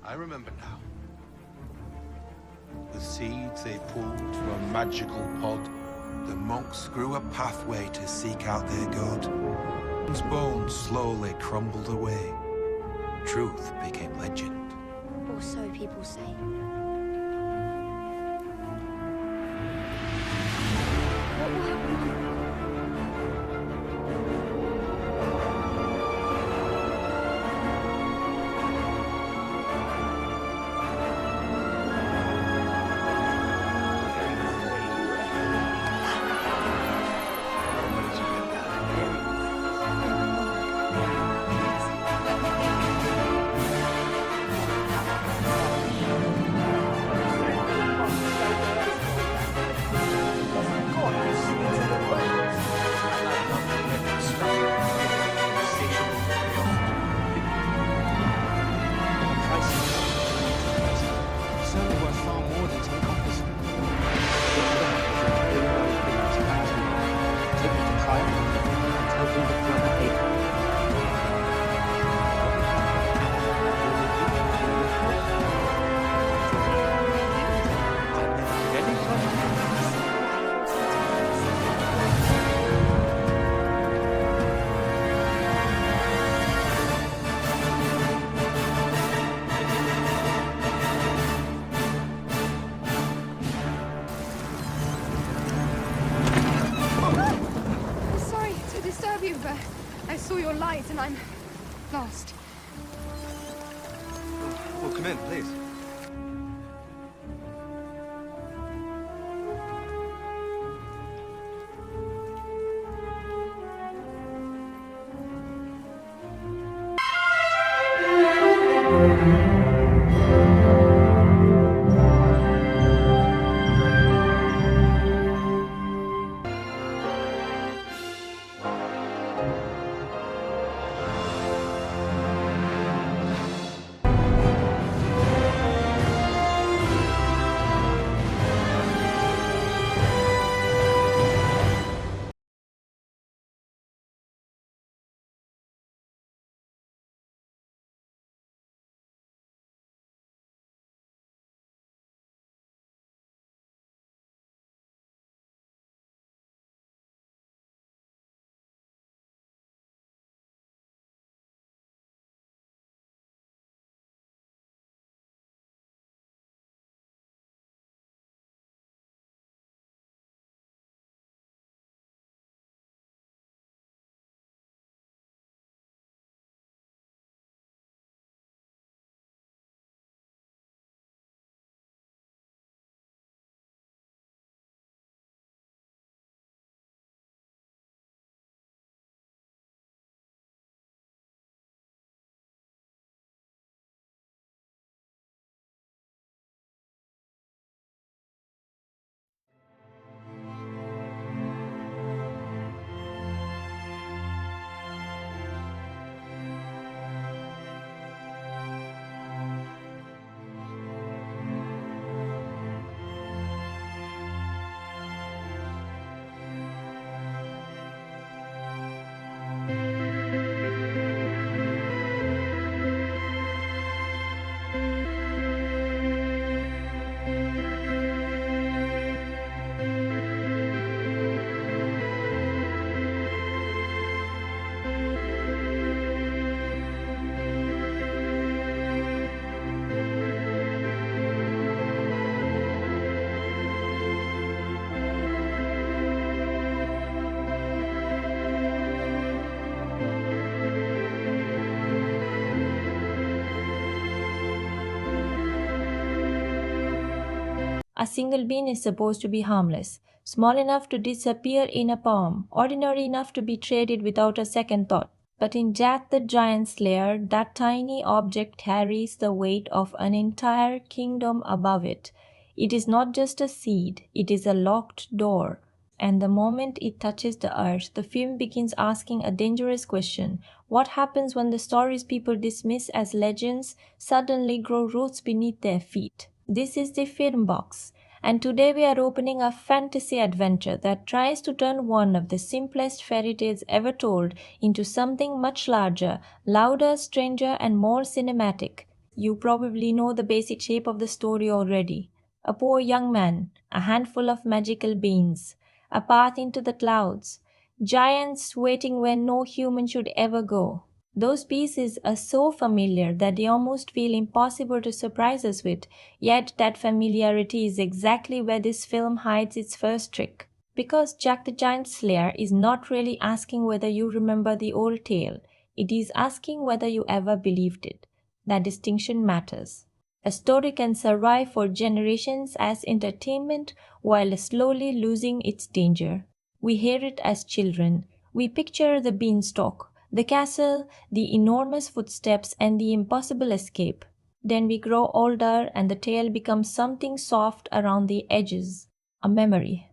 I remember now. The seeds they pulled from a magical pod. The monks grew a pathway to seek out their god. His bones slowly crumbled away. Truth became legend. Or so people say. What will happen? I saw your light and I'm lost. Well, come in, please. A single bean is supposed to be harmless, small enough to disappear in a palm, ordinary enough to be traded without a second thought. But in Jack the Giant's lair, that tiny object carries the weight of an entire kingdom above it. It is not just a seed, it is a locked door. And the moment it touches the earth, the film begins asking a dangerous question. What happens when the stories people dismiss as legends suddenly grow roots beneath their feet? This is the Film Box, and today we are opening a fantasy adventure that tries to turn one of the simplest fairy tales ever told into something much larger, louder, stranger, and more cinematic. you probably know the basic shape of the story already. A poor young man, a handful of magical beans, a path into the clouds, giants waiting where no human should ever go. Those pieces are so familiar that they almost feel impossible to surprise us with, yet that familiarity is exactly where this film hides its first trick. Because Jack the Giant Slayer is not really asking whether you remember the old tale, it is asking whether you ever believed it. That distinction matters. A story can survive for generations as entertainment while slowly losing its danger. We hear it as children. We picture the beanstalk, the castle, the enormous footsteps, and the impossible escape. Then we grow older and the tale becomes something soft around the edges, a memory.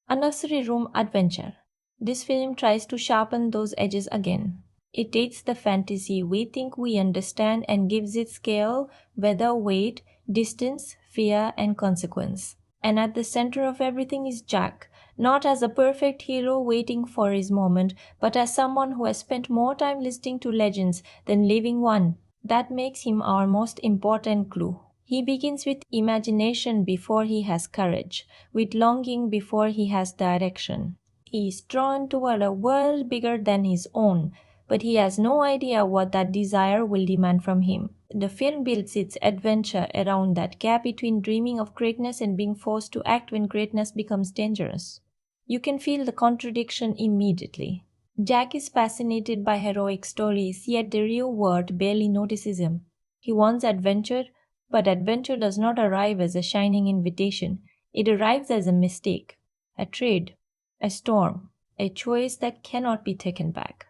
A nursery room adventure. This film tries to sharpen those edges again. It takes the fantasy we think we understand and gives it scale, weather, weight, distance, fear, and consequence. And at the center of everything is Jack, not as a perfect hero waiting for his moment, but as someone who has spent more time listening to legends than living one. That makes him our most important clue. He begins with imagination before he has courage, with longing before he has direction. He is drawn toward a world bigger than his own, but he has no idea what that desire will demand from him. The film builds its adventure around that gap between dreaming of greatness and being forced to act when greatness becomes dangerous. You can feel the contradiction immediately. Jack is fascinated by heroic stories, yet the real world barely notices him. He wants adventure, but adventure does not arrive as a shining invitation. It arrives as a mistake, a trade, a storm, a choice that cannot be taken back.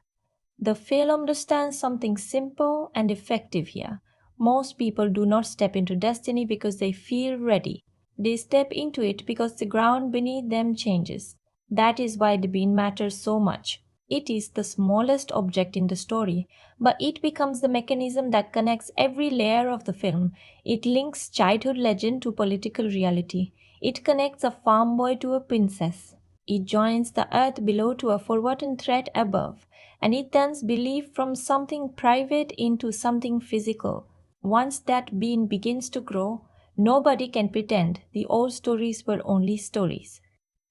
The film understands something simple and effective here. Most people do not step into destiny because they feel ready. They step into it because the ground beneath them changes. That is why the bean matters so much. It is the smallest object in the story, but it becomes the mechanism that connects every layer of the film. It links childhood legend to political reality. It connects a farm boy to a princess. It joins the earth below to a forgotten thread above, and it turns belief from something private into something physical. Once that bean begins to grow, nobody can pretend the old stories were only stories.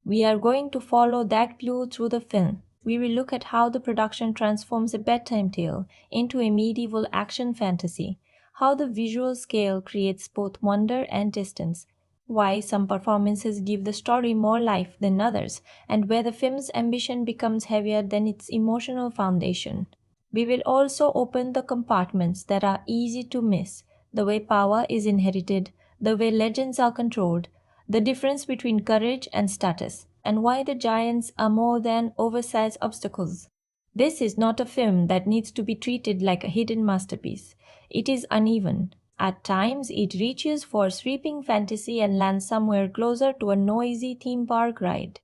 We are going to follow that clue through the film. We will look at how the production transforms a bedtime tale into a medieval action fantasy, how the visual scale creates both wonder and distance, why some performances give the story more life than others, and where the film's ambition becomes heavier than its emotional foundation. We will also open the compartments that are easy to miss, the way power is inherited, the way legends are controlled, the difference between courage and status, and why the giants are more than oversized obstacles. This is not a film that needs to be treated like a hidden masterpiece. It is uneven. At times, it reaches for sweeping fantasy and lands somewhere closer to a noisy theme park ride.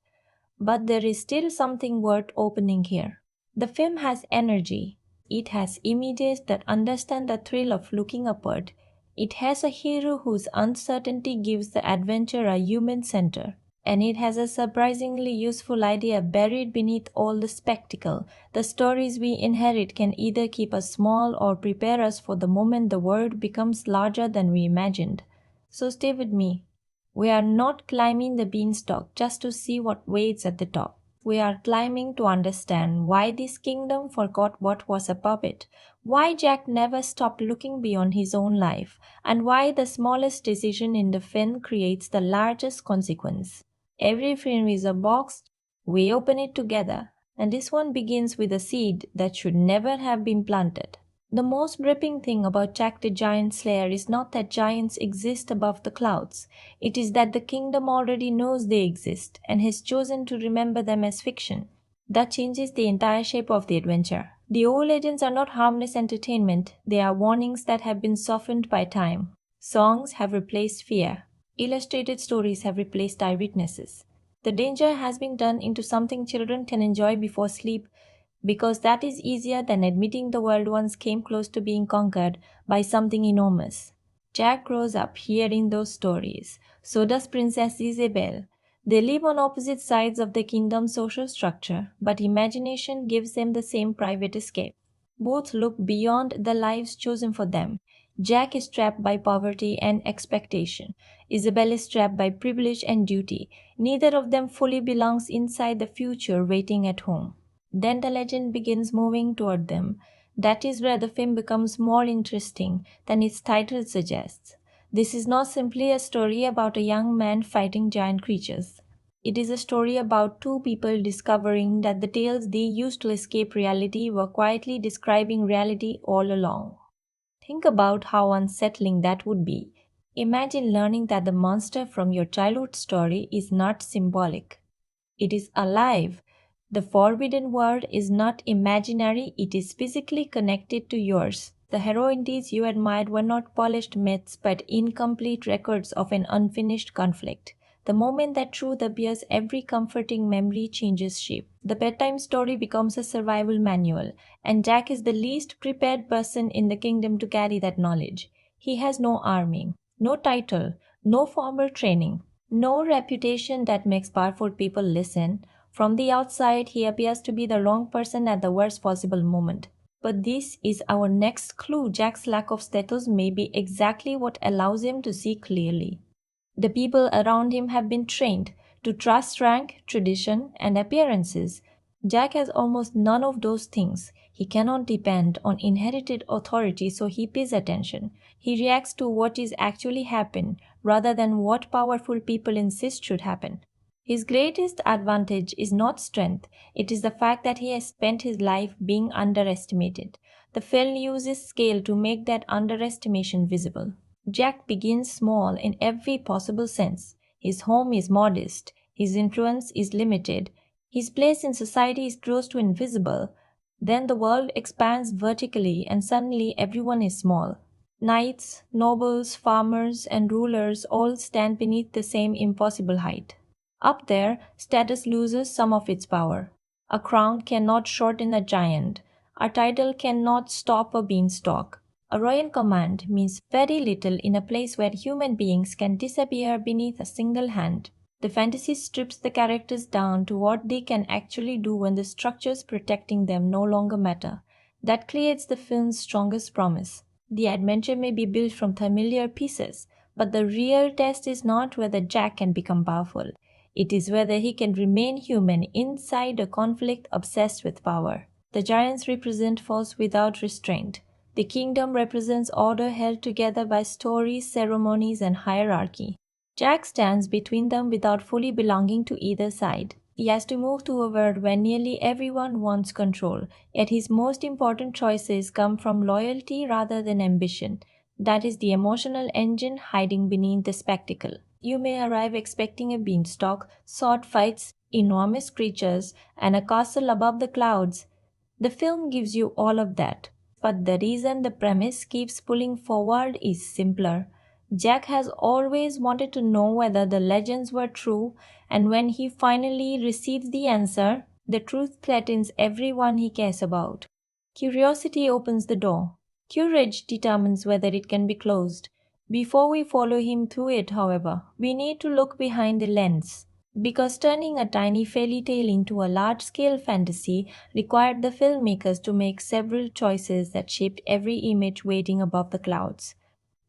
But there is still something worth opening here. The film has energy. It has images that understand the thrill of looking upward. It has a hero whose uncertainty gives the adventure a human center. And it has a surprisingly useful idea buried beneath all the spectacle. The stories we inherit can either keep us small or prepare us for the moment the world becomes larger than we imagined. So stay with me. We are not climbing the beanstalk just to see what waits at the top. We are climbing to understand why this kingdom forgot what was above it, why Jack never stopped looking beyond his own life, and why the smallest decision in the film creates the largest consequence. Every film is a box, we open it together, and this one begins with a seed that should never have been planted. The most gripping thing about Jack the Giant Slayer is not that giants exist above the clouds. It is that the kingdom already knows they exist and has chosen to remember them as fiction. That changes the entire shape of the adventure. The old legends are not harmless entertainment. They are warnings that have been softened by time. Songs have replaced fear. Illustrated stories have replaced eyewitnesses. The danger has been turned into something children can enjoy before sleep, because that is easier than admitting the world once came close to being conquered by something enormous. Jack grows up hearing those stories. So does Princess Isabelle. They live on opposite sides of the kingdom's social structure, but imagination gives them the same private escape. Both look beyond the lives chosen for them, Jack is trapped by poverty and expectation. Isabelle is trapped by privilege and duty. Neither of them fully belongs inside the future waiting at home. Then the legend begins moving toward them. That is where the film becomes more interesting than its title suggests. This is not simply a story about a young man fighting giant creatures. It is a story about two people discovering that the tales they used to escape reality were quietly describing reality all along. Think about how unsettling that would be. Imagine learning that the monster from your childhood story is not symbolic. It is alive. The forbidden world is not imaginary, it is physically connected to yours. The heroines you admired were not polished myths but incomplete records of an unfinished conflict. The moment that truth appears, every comforting memory changes shape. The bedtime story becomes a survival manual, and Jack is the least prepared person in the kingdom to carry that knowledge. He has no army, no title, no formal training, no reputation that makes powerful people listen. From the outside, he appears to be the wrong person at the worst possible moment. But this is our next clue. Jack's lack of status may be exactly what allows him to see clearly. The people around him have been trained to trust rank, tradition, and appearances. Jack has almost none of those things. He cannot depend on inherited authority, so he pays attention. He reacts to what is actually happened rather than what powerful people insist should happen. His greatest advantage is not strength, it is the fact that he has spent his life being underestimated. The film uses scale to make that underestimation visible. Jack begins small in every possible sense. His home is modest, his influence is limited, his place in society is close to invisible. Then the world expands vertically and suddenly everyone is small. Knights, nobles, farmers, and rulers all stand beneath the same impossible height. Up there, status loses some of its power. A crown cannot shorten a giant. A title cannot stop a beanstalk. A royal command means very little in a place where human beings can disappear beneath a single hand. The fantasy strips the characters down to what they can actually do when the structures protecting them no longer matter. That creates the film's strongest promise. The adventure may be built from familiar pieces, but the real test is not whether Jack can become powerful. It is whether he can remain human inside a conflict obsessed with power. The giants represent force without restraint. The kingdom represents order held together by stories, ceremonies, and hierarchy. Jack stands between them without fully belonging to either side. He has to move to a world where nearly everyone wants control, yet his most important choices come from loyalty rather than ambition. That is the emotional engine hiding beneath the spectacle. You may arrive expecting a beanstalk, sword fights, enormous creatures, and a castle above the clouds. The film gives you all of that. But the reason the premise keeps pulling forward is simpler. Jack has always wanted to know whether the legends were true, and when he finally receives the answer, the truth threatens everyone he cares about. Curiosity opens the door. Courage determines whether it can be closed. Before we follow him through it, however, we need to look behind the lens. Because turning a tiny fairy tale into a large-scale fantasy required the filmmakers to make several choices that shaped every image waiting above the clouds.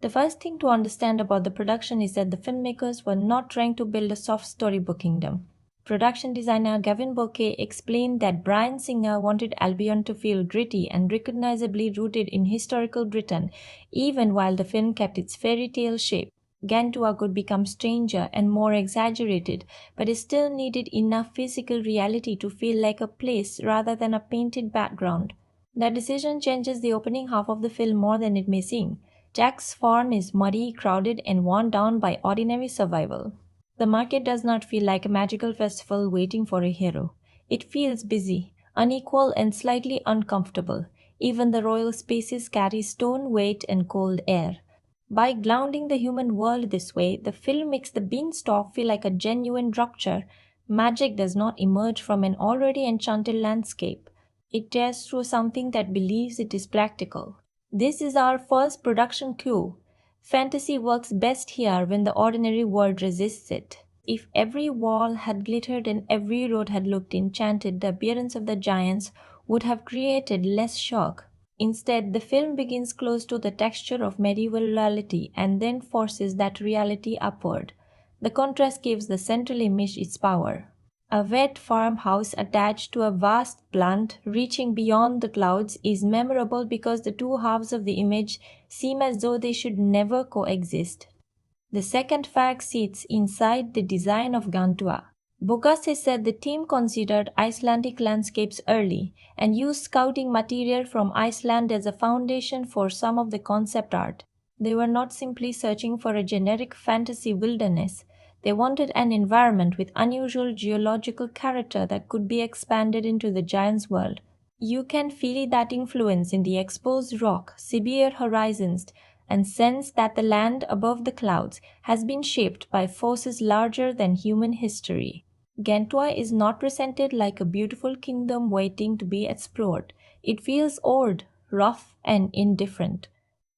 The first thing to understand about the production is that the filmmakers were not trying to build a soft storybook kingdom. Production designer Gavin Bocquet explained that Bryan Singer wanted Albion to feel gritty and recognizably rooted in historical Britain, even while the film kept its fairy tale shape. Gantua could become stranger and more exaggerated, but it still needed enough physical reality to feel like a place rather than a painted background. That decision changes the opening half of the film more than it may seem. Jack's farm is muddy, crowded, and worn down by ordinary survival. The market does not feel like a magical festival waiting for a hero. It feels busy, unequal, and slightly uncomfortable. Even the royal spaces carry stone weight and cold air. By grounding the human world this way, the film makes the beanstalk feel like a genuine rupture. Magic does not emerge from an already enchanted landscape. It tears through something that believes it is practical. This is our first production clue. Fantasy works best here when the ordinary world resists it. If every wall had glittered and every road had looked enchanted, the appearance of the giants would have created less shock. Instead, the film begins close to the texture of medieval reality and then forces that reality upward. The contrast gives the central image its power. A wet farmhouse attached to a vast plant reaching beyond the clouds is memorable because the two halves of the image seem as though they should never coexist. The second fact sits inside the design of Gantua. Bocquet said the team considered Icelandic landscapes early and used scouting material from Iceland as a foundation for some of the concept art. They were not simply searching for a generic fantasy wilderness. They wanted an environment with unusual geological character that could be expanded into the giant's world. You can feel that influence in the exposed rock, severe horizons, and sense that the land above the clouds has been shaped by forces larger than human history. Gantua is not presented like a beautiful kingdom waiting to be explored. It feels old, rough, and indifferent.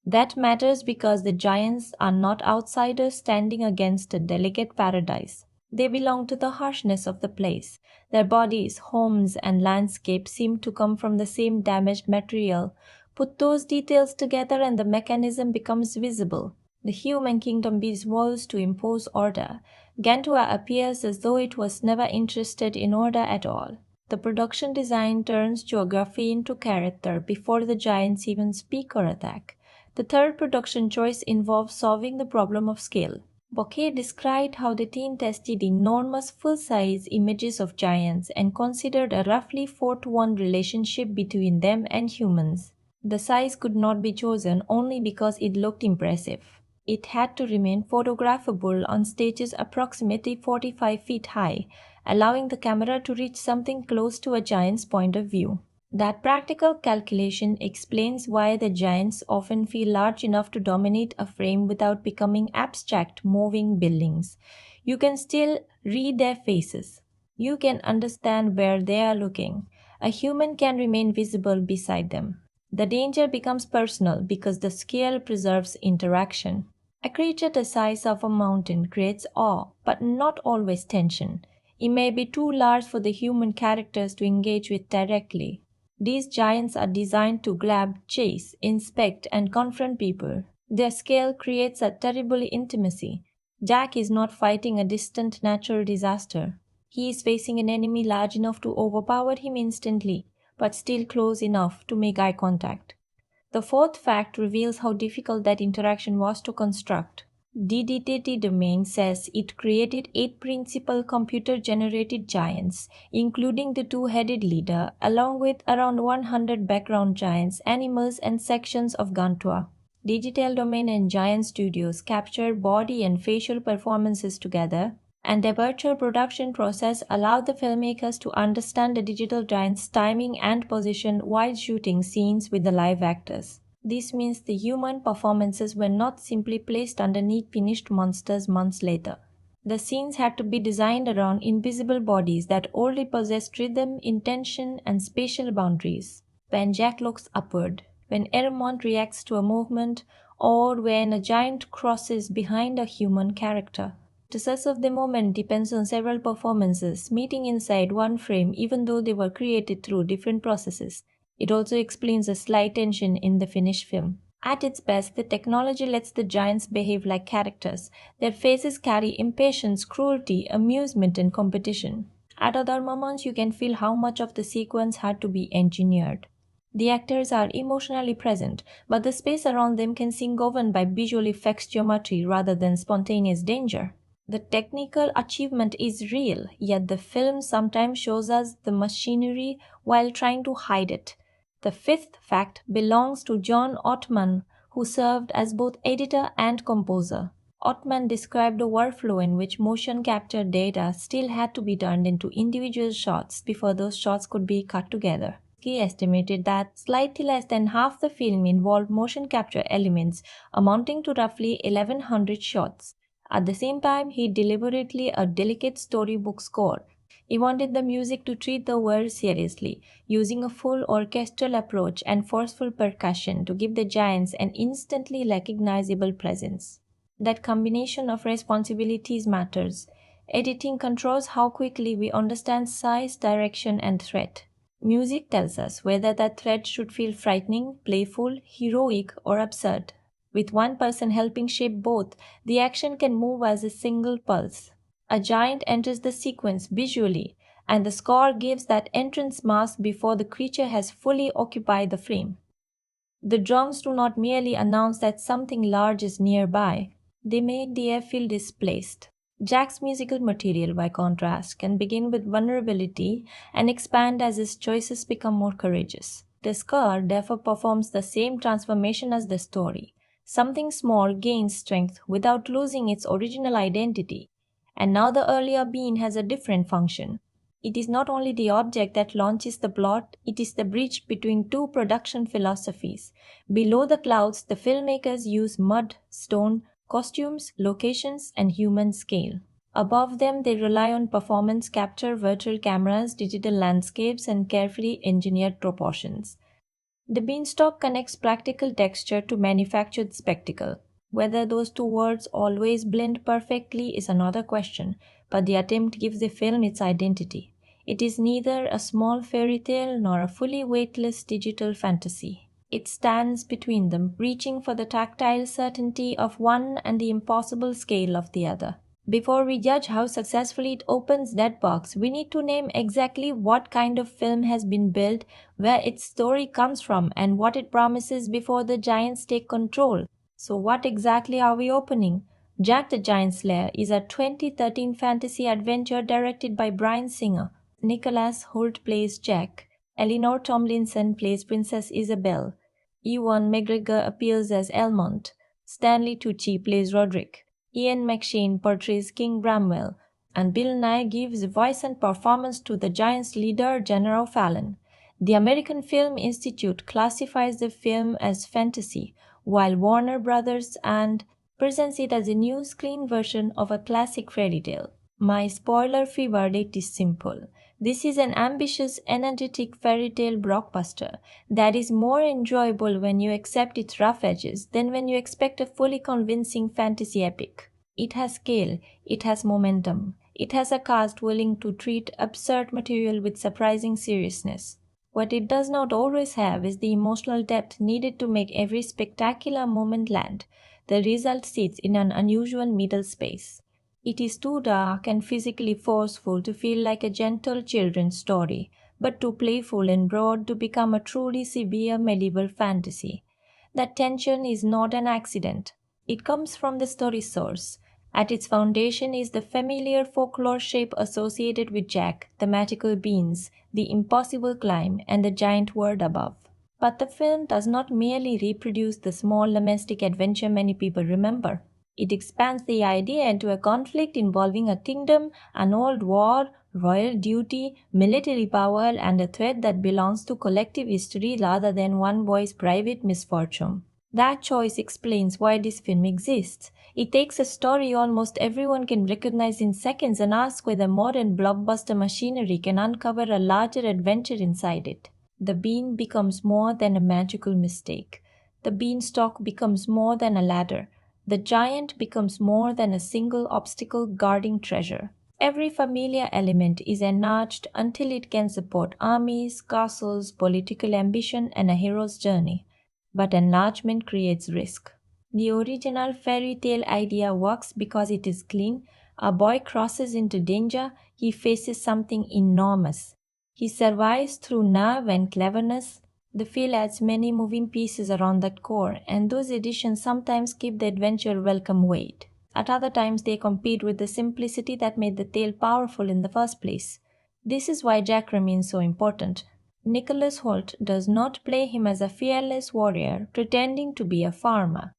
That matters because the giants are not outsiders standing against a delicate paradise. They belong to the harshness of the place. Their bodies, homes, and landscape seem to come from the same damaged material. Put those details together and the mechanism becomes visible. The human kingdom builds walls to impose order. Gantua appears as though it was never interested in order at all. The production design turns geography into character before the giants even speak or attack. The third production choice involves solving the problem of scale. Bocquet described how the team tested enormous full-size images of giants and considered a roughly 4-to-1 relationship between them and humans. The size could not be chosen only because it looked impressive. It had to remain photographable on stages approximately 45 feet high, allowing the camera to reach something close to a giant's point of view. That practical calculation explains why the giants often feel large enough to dominate a frame without becoming abstract, moving buildings. You can still read their faces. You can understand where they are looking. A human can remain visible beside them. The danger becomes personal because the scale preserves interaction. A creature the size of a mountain creates awe, but not always tension. It may be too large for the human characters to engage with directly. These giants are designed to grab, chase, inspect, and confront people. Their scale creates a terrible intimacy. Jack is not fighting a distant natural disaster. He is facing an enemy large enough to overpower him instantly, but still close enough to make eye contact. The fourth fact reveals how difficult that interaction was to construct. DDTT domain says it created 8 principal computer-generated giants, including the 2-headed leader, along with around 100 background giants, animals, and sections of Gantua. Digital Domain and Giant Studios captured body and facial performances together, and the virtual production process allowed the filmmakers to understand the digital giant's timing and position while shooting scenes with the live actors. This means the human performances were not simply placed underneath finished monsters months later. The scenes had to be designed around invisible bodies that already possessed rhythm, intention, and spatial boundaries. When Jack looks upward, when Eremont reacts to a movement, or when a giant crosses behind a human character. The success of the moment depends on several performances meeting inside one frame even though they were created through different processes. It also explains a slight tension in the finished film. At its best, the technology lets the giants behave like characters. Their faces carry impatience, cruelty, amusement, and competition. At other moments, you can feel how much of the sequence had to be engineered. The actors are emotionally present, but the space around them can seem governed by visual effects geometry rather than spontaneous danger. The technical achievement is real, yet the film sometimes shows us the machinery while trying to hide it. The fifth fact belongs to John Ottman, who served as both editor and composer. Ottman described a workflow in which motion capture data still had to be turned into individual shots before those shots could be cut together. He estimated that slightly less than half the film involved motion capture elements, amounting to roughly 1,100 shots. At the same time, he deliberately a delicate storybook score. He wanted the music to treat the world seriously, using a full orchestral approach and forceful percussion to give the giants an instantly recognizable presence. That combination of responsibilities matters. Editing controls how quickly we understand size, direction, and threat. Music tells us whether that threat should feel frightening, playful, heroic, or absurd. With one person helping shape both, the action can move as a single pulse. A giant enters the sequence visually, and the score gives that entrance mass before the creature has fully occupied the frame. The drums do not merely announce that something large is nearby, they make the air feel displaced. Jack's musical material, by contrast, can begin with vulnerability and expand as his choices become more courageous. The score therefore performs the same transformation as the story. Something small gains strength without losing its original identity. And now the earlier bean has a different function. It is not only the object that launches the plot, it is the bridge between two production philosophies. Below the clouds, the filmmakers use mud, stone, costumes, locations, and human scale. Above them, they rely on performance capture, virtual cameras, digital landscapes, and carefully engineered proportions. The beanstalk connects practical texture to manufactured spectacle. Whether those two worlds always blend perfectly is another question, but the attempt gives the film its identity. It is neither a small fairy tale nor a fully weightless digital fantasy. It stands between them, reaching for the tactile certainty of one and the impossible scale of the other. Before we judge how successfully it opens that box, we need to name exactly what kind of film has been built, where its story comes from, and what it promises before the giants take control. So what exactly are we opening? Jack the Giant Slayer is a 2013 fantasy adventure directed by Bryan Singer. Nicholas Hoult plays Jack. Eleanor Tomlinson plays Princess Isabelle. Ewan McGregor appears as Elmont. Stanley Tucci plays Roderick. Ian McShane portrays King Bramwell, and Bill Nye gives voice and performance to the Giants' leader, General Fallon. The American Film Institute classifies the film as fantasy, while Warner Brothers and presents it as a new screen version of a classic fairy tale. My spoiler-free verdict is simple. This is an ambitious, energetic fairy tale blockbuster that is more enjoyable when you accept its rough edges than when you expect a fully convincing fantasy epic. It has scale, it has momentum, it has a cast willing to treat absurd material with surprising seriousness. What it does not always have is the emotional depth needed to make every spectacular moment land. The result sits in an unusual middle space. It is too dark and physically forceful to feel like a gentle children's story, but too playful and broad to become a truly severe medieval fantasy. That tension is not an accident. It comes from the story source. At its foundation is the familiar folklore shape associated with Jack, the magical beans, the impossible climb, and the giant world above. But the film does not merely reproduce the small domestic adventure many people remember. It expands the idea into a conflict involving a kingdom, an old war, royal duty, military power, and a threat that belongs to collective history rather than one boy's private misfortune. That choice explains why this film exists. It takes a story almost everyone can recognize in seconds and asks whether modern blockbuster machinery can uncover a larger adventure inside it. The bean becomes more than a magical mistake. The beanstalk becomes more than a ladder. The giant becomes more than a single obstacle guarding treasure. Every familiar element is enlarged until it can support armies, castles, political ambition, and a hero's journey. But enlargement creates risk. The original fairy tale idea works because it is clean. A boy crosses into danger, he faces something enormous. He survives through nerve and cleverness. The film adds many moving pieces around that core, and those additions sometimes give the adventure welcome weight. At other times, they compete with the simplicity that made the tale powerful in the first place. This is why Jack remains so important. Nicholas Hoult does not play him as a fearless warrior pretending to be a farmer.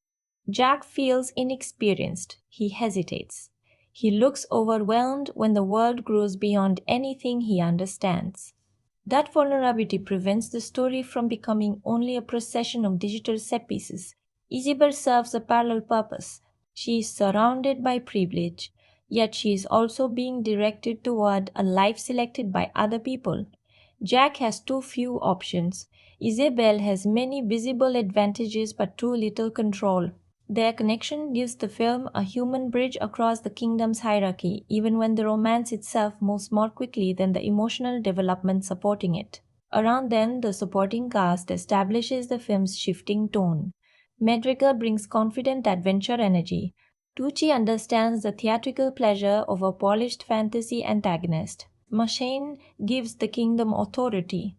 Jack feels inexperienced. He hesitates. He looks overwhelmed when the world grows beyond anything he understands. That vulnerability prevents the story from becoming only a procession of digital set pieces. Isabelle serves a parallel purpose. She is surrounded by privilege, yet she is also being directed toward a life selected by other people. Jack has too few options. Isabelle has many visible advantages but too little control. Their connection gives the film a human bridge across the kingdom's hierarchy, even when the romance itself moves more quickly than the emotional development supporting it. Around then, the supporting cast establishes the film's shifting tone. Madrigal brings confident adventure energy. Tucci understands the theatrical pleasure of a polished fantasy antagonist. Machine gives the kingdom authority,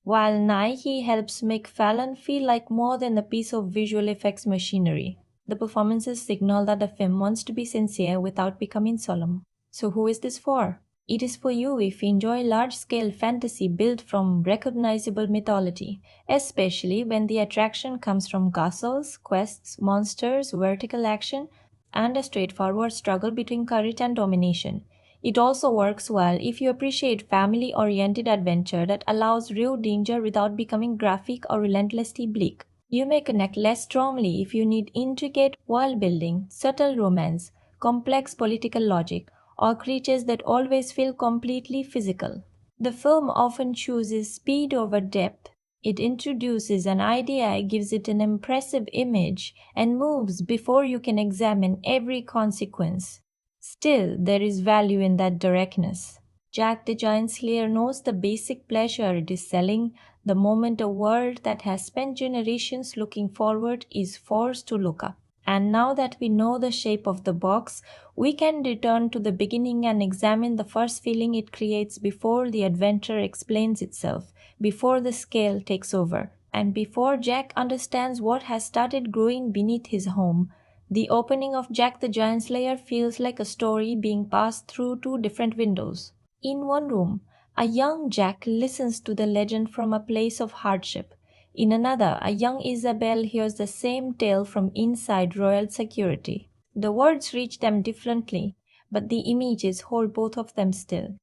while Naihi helps make Fallon feel like more than a piece of visual effects machinery. The performances signal that the film wants to be sincere without becoming solemn. So who is this for? It is for you if you enjoy large-scale fantasy built from recognizable mythology, especially when the attraction comes from castles, quests, monsters, vertical action, and a straightforward struggle between courage and domination. It also works well if you appreciate family-oriented adventure that allows real danger without becoming graphic or relentlessly bleak. You may connect less strongly if you need intricate world building, subtle romance, complex political logic, or creatures that always feel completely physical. The film often chooses speed over depth. It introduces an idea, gives it an impressive image, and moves before you can examine every consequence. Still, there is value in that directness. Jack the Giant Slayer knows the basic pleasure it is selling the moment a world that has spent generations looking forward is forced to look up. And now that we know the shape of the box, we can return to the beginning and examine the first feeling it creates before the adventure explains itself, before the scale takes over, and before Jack understands what has started growing beneath his home. The opening of Jack the Giant Slayer feels like a story being passed through two different windows. In one room, a young Jack listens to the legend from a place of hardship. In another, a young Isabelle hears the same tale from inside royal security. The words reach them differently, but the images hold both of them still.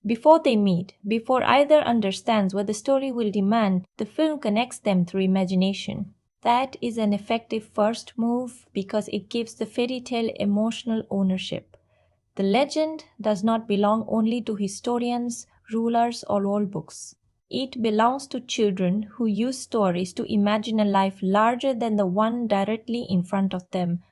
Before they meet, before either understands what the story will demand, the film connects them through imagination. That is an effective first move because it gives the fairy tale emotional ownership. The legend does not belong only to historians, rulers, or old books. It belongs to children who use stories to imagine a life larger than the one directly in front of them.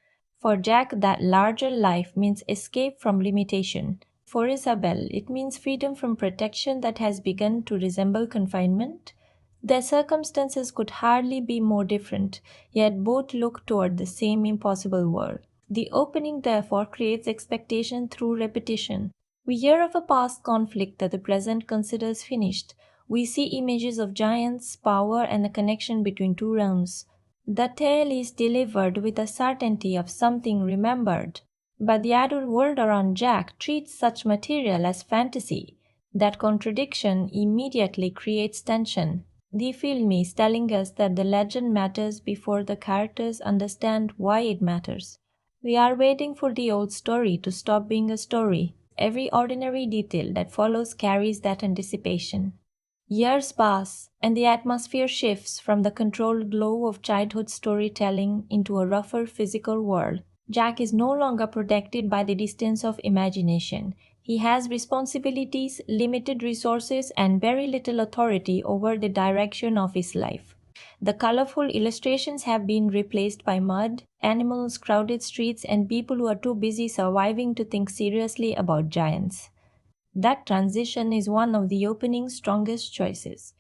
For Jack, that larger life means escape from limitation. For Isabelle, it means freedom from protection that has begun to resemble confinement. Their circumstances could hardly be more different, yet both look toward the same impossible world. The opening, therefore, creates expectation through repetition. We hear of a past conflict that the present considers finished. We see images of giants, power, and a connection between two realms. The tale is delivered with the certainty of something remembered. But the adult world around Jack treats such material as fantasy. That contradiction immediately creates tension. The film is telling us that the legend matters before the characters understand why it matters. We are waiting for the old story to stop being a story. Every ordinary detail that follows carries that anticipation. Years pass, and the atmosphere shifts from the controlled glow of childhood storytelling into a rougher physical world. Jack is no longer protected by the distance of imagination. He has responsibilities, limited resources, and very little authority over the direction of his life. The colorful illustrations have been replaced by mud, animals, crowded streets, and people who are too busy surviving to think seriously about giants. That transition is one of the opening's strongest choices.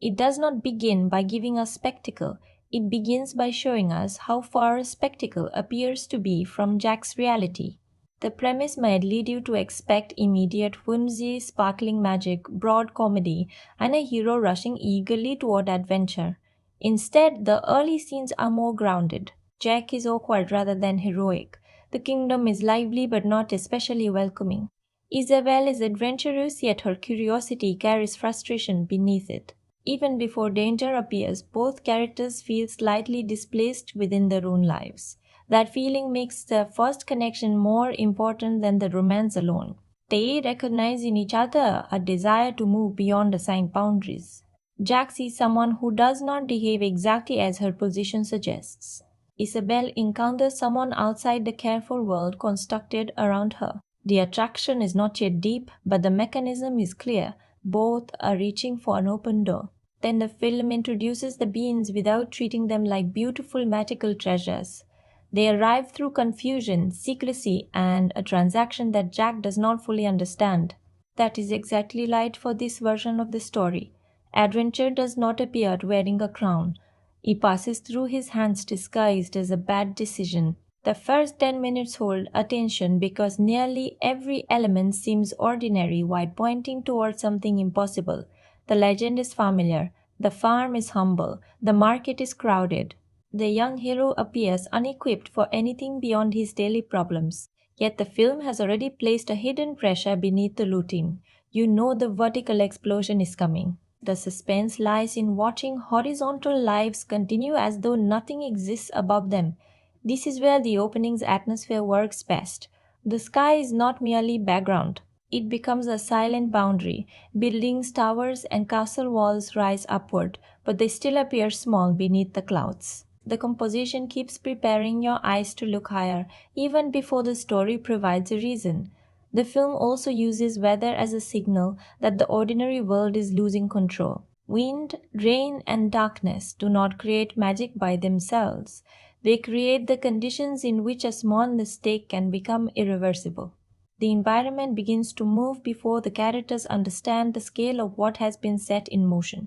It does not begin by giving us spectacle. It begins by showing us how far a spectacle appears to be from Jack's reality. The premise might lead you to expect immediate whimsy, sparkling magic, broad comedy, and a hero rushing eagerly toward adventure. Instead, the early scenes are more grounded. Jack is awkward rather than heroic. The kingdom is lively but not especially welcoming. Isabelle is adventurous, yet her curiosity carries frustration beneath it. Even before danger appears, both characters feel slightly displaced within their own lives. That feeling makes the first connection more important than the romance alone. They recognize in each other a desire to move beyond assigned boundaries. Jack sees someone who does not behave exactly as her position suggests. Isabelle encounters someone outside the careful world constructed around her. The attraction is not yet deep, but the mechanism is clear. Both are reaching for an open door. Then the film introduces the beings without treating them like beautiful magical treasures. They arrive through confusion, secrecy, and a transaction that Jack does not fully understand. That is exactly right for this version of the story. Adventure does not appear wearing a crown. It passes through his hands disguised as a bad decision. The first 10 minutes hold attention because nearly every element seems ordinary while pointing towards something impossible. The legend is familiar. The farm is humble. The market is crowded. The young hero appears unequipped for anything beyond his daily problems. Yet the film has already placed a hidden pressure beneath the routine. You know the vertical explosion is coming. The suspense lies in watching horizontal lives continue as though nothing exists above them. This is where the opening's atmosphere works best. The sky is not merely background. It becomes a silent boundary. Buildings, towers, and castle walls rise upward, but they still appear small beneath the clouds. The composition keeps preparing your eyes to look higher, even before the story provides a reason. The film also uses weather as a signal that the ordinary world is losing control. Wind, rain, and darkness do not create magic by themselves. They create the conditions in which a small mistake can become irreversible. The environment begins to move before the characters understand the scale of what has been set in motion.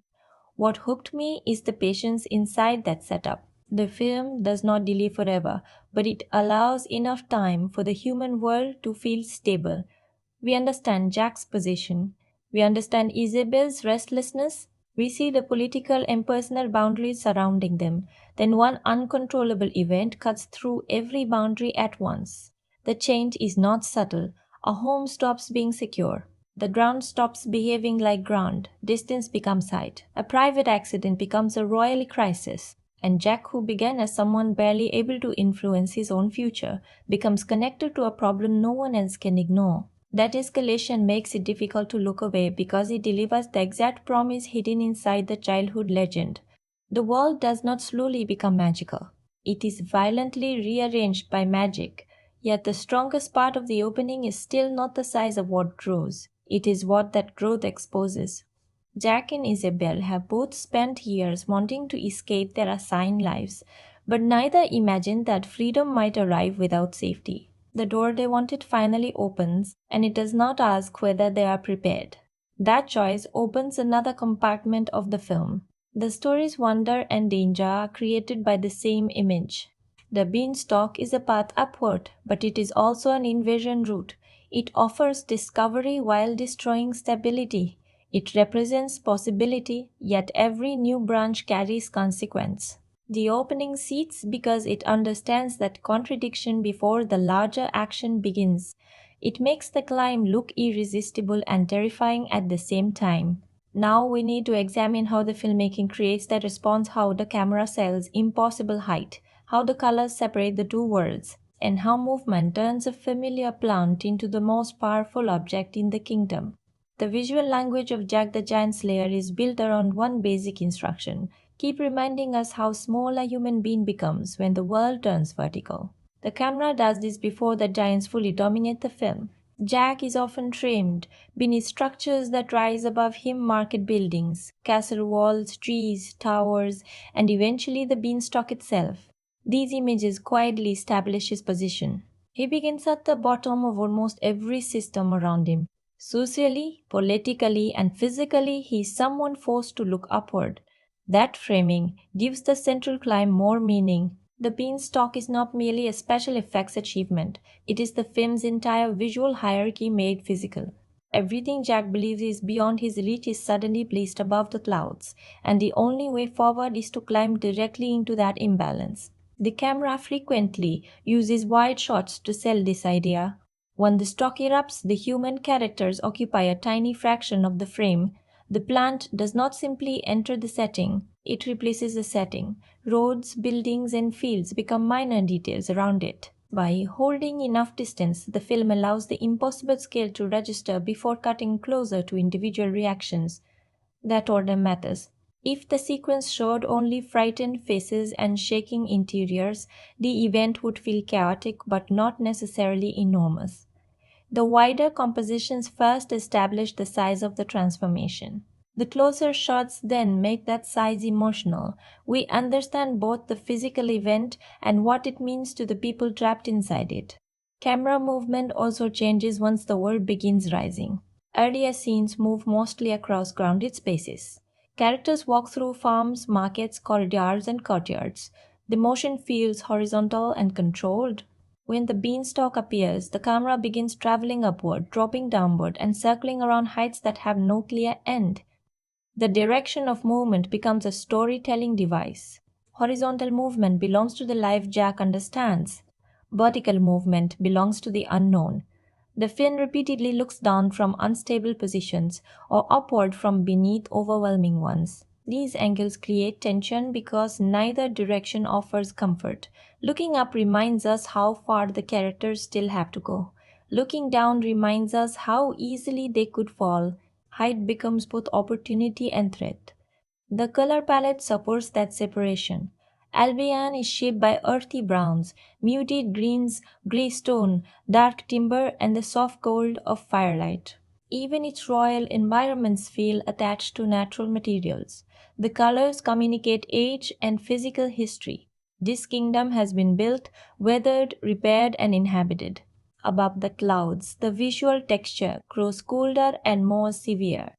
What hooked me is the patience inside that setup. The film does not delay forever, but it allows enough time for the human world to feel stable. We understand Jack's position. We understand Isabel's restlessness. We see the political and personal boundaries surrounding them. Then one uncontrollable event cuts through every boundary at once. The change is not subtle. A home stops being secure. The ground stops behaving like ground. Distance becomes height. A private accident becomes a royal crisis. And Jack, who began as someone barely able to influence his own future, becomes connected to a problem no one else can ignore. That escalation makes it difficult to look away because it delivers the exact promise hidden inside the childhood legend. The world does not slowly become magical. It is violently rearranged by magic. Yet the strongest part of the opening is still not the size of what grows. It is what that growth exposes. Jack and Isabelle have both spent years wanting to escape their assigned lives, but neither imagined that freedom might arrive without safety. The door they wanted finally opens, and it does not ask whether they are prepared. That choice opens another compartment of the film. The story's wonder and danger are created by the same image. The beanstalk is a path upward, but it is also an invasion route. It offers discovery while destroying stability. It represents possibility, yet every new branch carries consequence. The opening seats because it understands that contradiction before the larger action begins. It makes the climb look irresistible and terrifying at the same time. Now we need to examine how the filmmaking creates that response, how the camera sells impossible height, how the colors separate the two worlds, and how movement turns a familiar plant into the most powerful object in the kingdom. The visual language of Jack the Giant Slayer is built around one basic instruction: keep reminding us how small a human being becomes when the world turns vertical. The camera does this before the giants fully dominate the film. Jack is often framed beneath structures that rise above him: market buildings, castle walls, trees, towers, and eventually the beanstalk itself. These images quietly establish his position. He begins at the bottom of almost every system around him. Socially, politically, and physically, he is someone forced to look upward. That framing gives the central climb more meaning. The beanstalk is not merely a special effects achievement, it is the film's entire visual hierarchy made physical. Everything Jack believes is beyond his reach is suddenly placed above the clouds, and the only way forward is to climb directly into that imbalance. The camera frequently uses wide shots to sell this idea. When the stalk erupts, the human characters occupy a tiny fraction of the frame. The plant does not simply enter the setting, it replaces the setting. Roads, buildings, and fields become minor details around it. By holding enough distance, the film allows the impossible scale to register before cutting closer to individual reactions. That order matters. If the sequence showed only frightened faces and shaking interiors, the event would feel chaotic but not necessarily enormous. The wider compositions first establish the size of the transformation. The closer shots then make that size emotional. We understand both the physical event and what it means to the people trapped inside it. Camera movement also changes once the world begins rising. Earlier scenes move mostly across grounded spaces. Characters walk through farms, markets, corridors, and courtyards. The motion feels horizontal and controlled. When the beanstalk appears, the camera begins traveling upward, dropping downward, and circling around heights that have no clear end. The direction of movement becomes a storytelling device. Horizontal movement belongs to the life Jack understands. Vertical movement belongs to the unknown. The fin repeatedly looks down from unstable positions or upward from beneath overwhelming ones. These angles create tension because neither direction offers comfort. Looking up reminds us how far the characters still have to go. Looking down reminds us how easily they could fall. Height becomes both opportunity and threat. The color palette supports that separation. Albion is shaped by earthy browns, muted greens, grey stone, dark timber, and the soft gold of firelight. Even its royal environments feel attached to natural materials. The colors communicate age and physical history. This kingdom has been built, weathered, repaired, and inhabited. Above the clouds, the visual texture grows colder and more severe.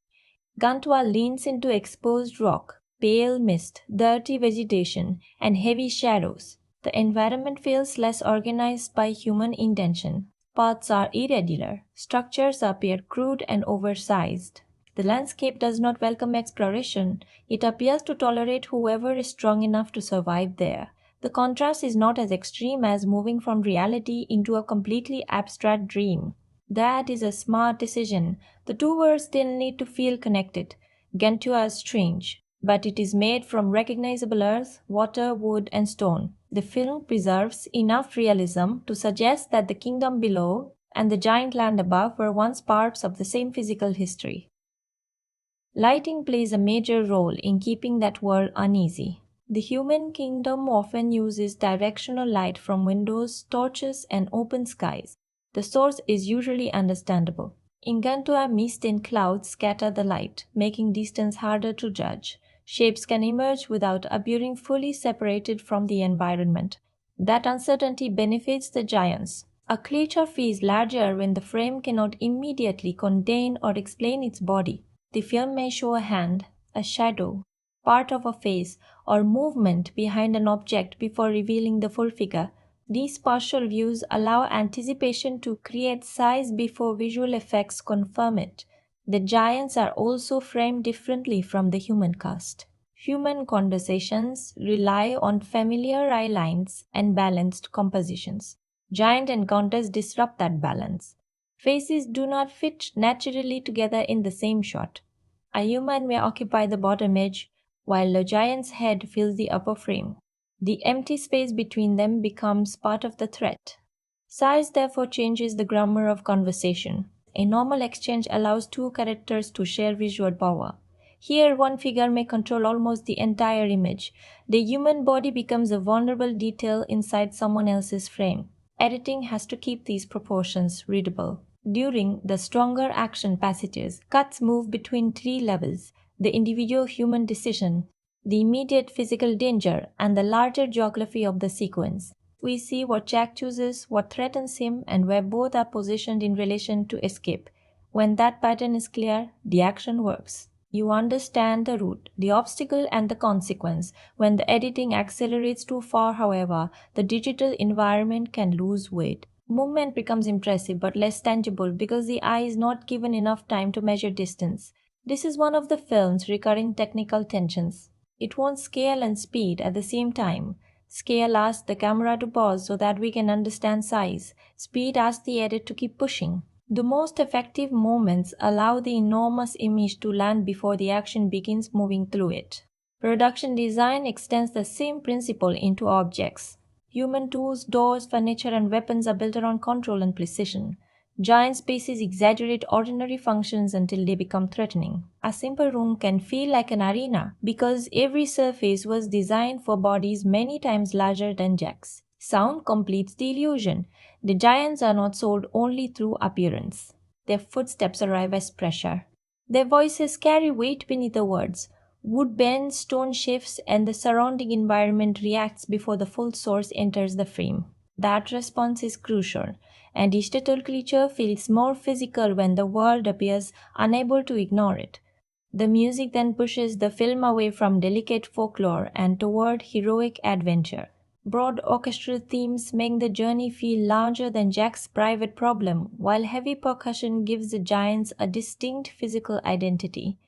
Gantua leans into exposed rock, pale mist, dirty vegetation, and heavy shadows. The environment feels less organized by human intention. Paths are irregular, structures appear crude and oversized. The landscape does not welcome exploration, it appears to tolerate whoever is strong enough to survive there. The contrast is not as extreme as moving from reality into a completely abstract dream. That is a smart decision. The two worlds still need to feel connected. Gantua is strange, but it is made from recognizable earth, water, wood, and stone. The film preserves enough realism to suggest that the kingdom below and the giant land above were once parts of the same physical history. Lighting plays a major role in keeping that world uneasy. The human kingdom often uses directional light from windows, torches, and open skies. The source is usually understandable. In Gantua, mist and clouds scatter the light, making distance harder to judge. Shapes can emerge without appearing fully separated from the environment. That uncertainty benefits the giants. A creature feels larger when the frame cannot immediately contain or explain its body. The film may show a hand, a shadow, part of a face, or movement behind an object before revealing the full figure. These partial views allow anticipation to create size before visual effects confirm it. The giants are also framed differently from the human cast. Human conversations rely on familiar eye lines and balanced compositions. Giant encounters disrupt that balance. Faces do not fit naturally together in the same shot. A human may occupy the bottom edge, while the giant's head fills the upper frame. The empty space between them becomes part of the threat. Size therefore changes the grammar of conversation. A normal exchange allows two characters to share visual power. Here, one figure may control almost the entire image. The human body becomes a vulnerable detail inside someone else's frame. Editing has to keep these proportions readable. During the stronger action passages, cuts move between three levels: the individual human decision, the immediate physical danger, and the larger geography of the sequence. We see what Jack chooses, what threatens him, and where both are positioned in relation to escape. When that pattern is clear, the action works. You understand the route, the obstacle, and the consequence. When the editing accelerates too far, however, the digital environment can lose weight. Movement becomes impressive but less tangible because the eye is not given enough time to measure distance. This is one of the film's recurring technical tensions. It wants scale and speed at the same time. Scale asks the camera to pause so that we can understand size. Speed asks the edit to keep pushing. The most effective moments allow the enormous image to land before the action begins moving through it. Production design extends the same principle into objects. Human tools, doors, furniture, and weapons are built around control and precision. Giant spaces exaggerate ordinary functions until they become threatening. A simple room can feel like an arena because every surface was designed for bodies many times larger than Jack's. Sound completes the illusion. The giants are not sold only through appearance. Their footsteps arrive as pressure. Their voices carry weight beneath the words. Wood bends, stone shifts, and the surrounding environment reacts before the full source enters the frame. That response is crucial, and each little creature feels more physical when the world appears unable to ignore it. The music then pushes the film away from delicate folklore and toward heroic adventure. Broad orchestral themes make the journey feel larger than Jack's private problem, while heavy percussion gives the giants a distinct physical identity.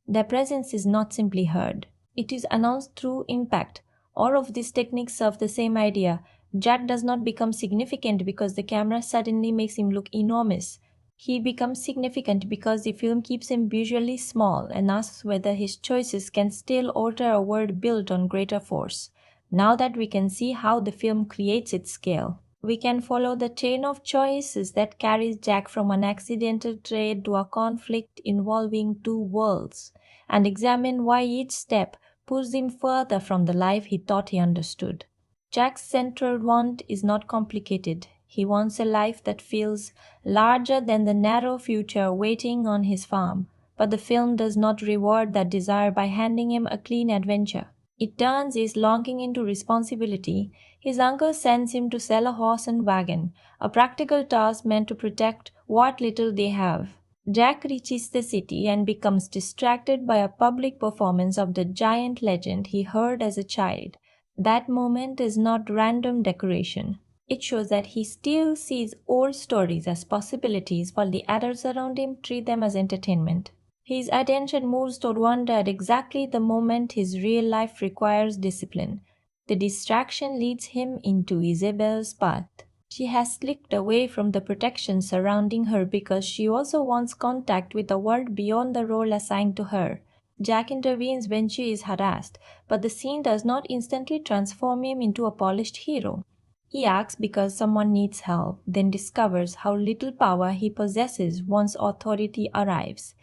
Their presence is not simply heard, it is announced through impact. All of these techniques serve the same idea. Jack does not become significant because the camera suddenly makes him look enormous. He becomes significant because the film keeps him visually small and asks whether his choices can still alter a world built on greater force. Now that we can see how the film creates its scale, we can follow the chain of choices that carries Jack from an accidental trade to a conflict involving two worlds, and examine why each step pushed him further from the life he thought he understood. Jack's central want is not complicated. He wants a life that feels larger than the narrow future waiting on his farm, but the film does not reward that desire by handing him a clean adventure. It turns his longing into responsibility. His uncle sends him to sell a horse and wagon, a practical task meant to protect what little they have. Jack reaches the city and becomes distracted by a public performance of the giant legend he heard as a child. That moment is not random decoration. It shows that he still sees old stories as possibilities while the adults around him treat them as entertainment. His attention moves toward wonder at exactly the moment his real life requires discipline. The distraction leads him into Isabelle's path. She has slipped away from the protection surrounding her because she also wants contact with a world beyond the role assigned to her. Jack intervenes when she is harassed, but the scene does not instantly transform him into a polished hero. He acts because someone needs help, then discovers how little power he possesses once authority arrives.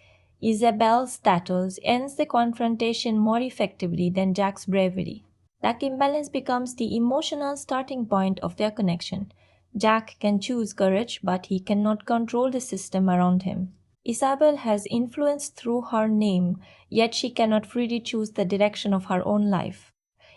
Isabelle's status ends the confrontation more effectively than Jack's bravery. That imbalance becomes the emotional starting point of their connection. Jack can choose courage, but he cannot control the system around him. Isabelle has influence through her name, yet she cannot freely choose the direction of her own life.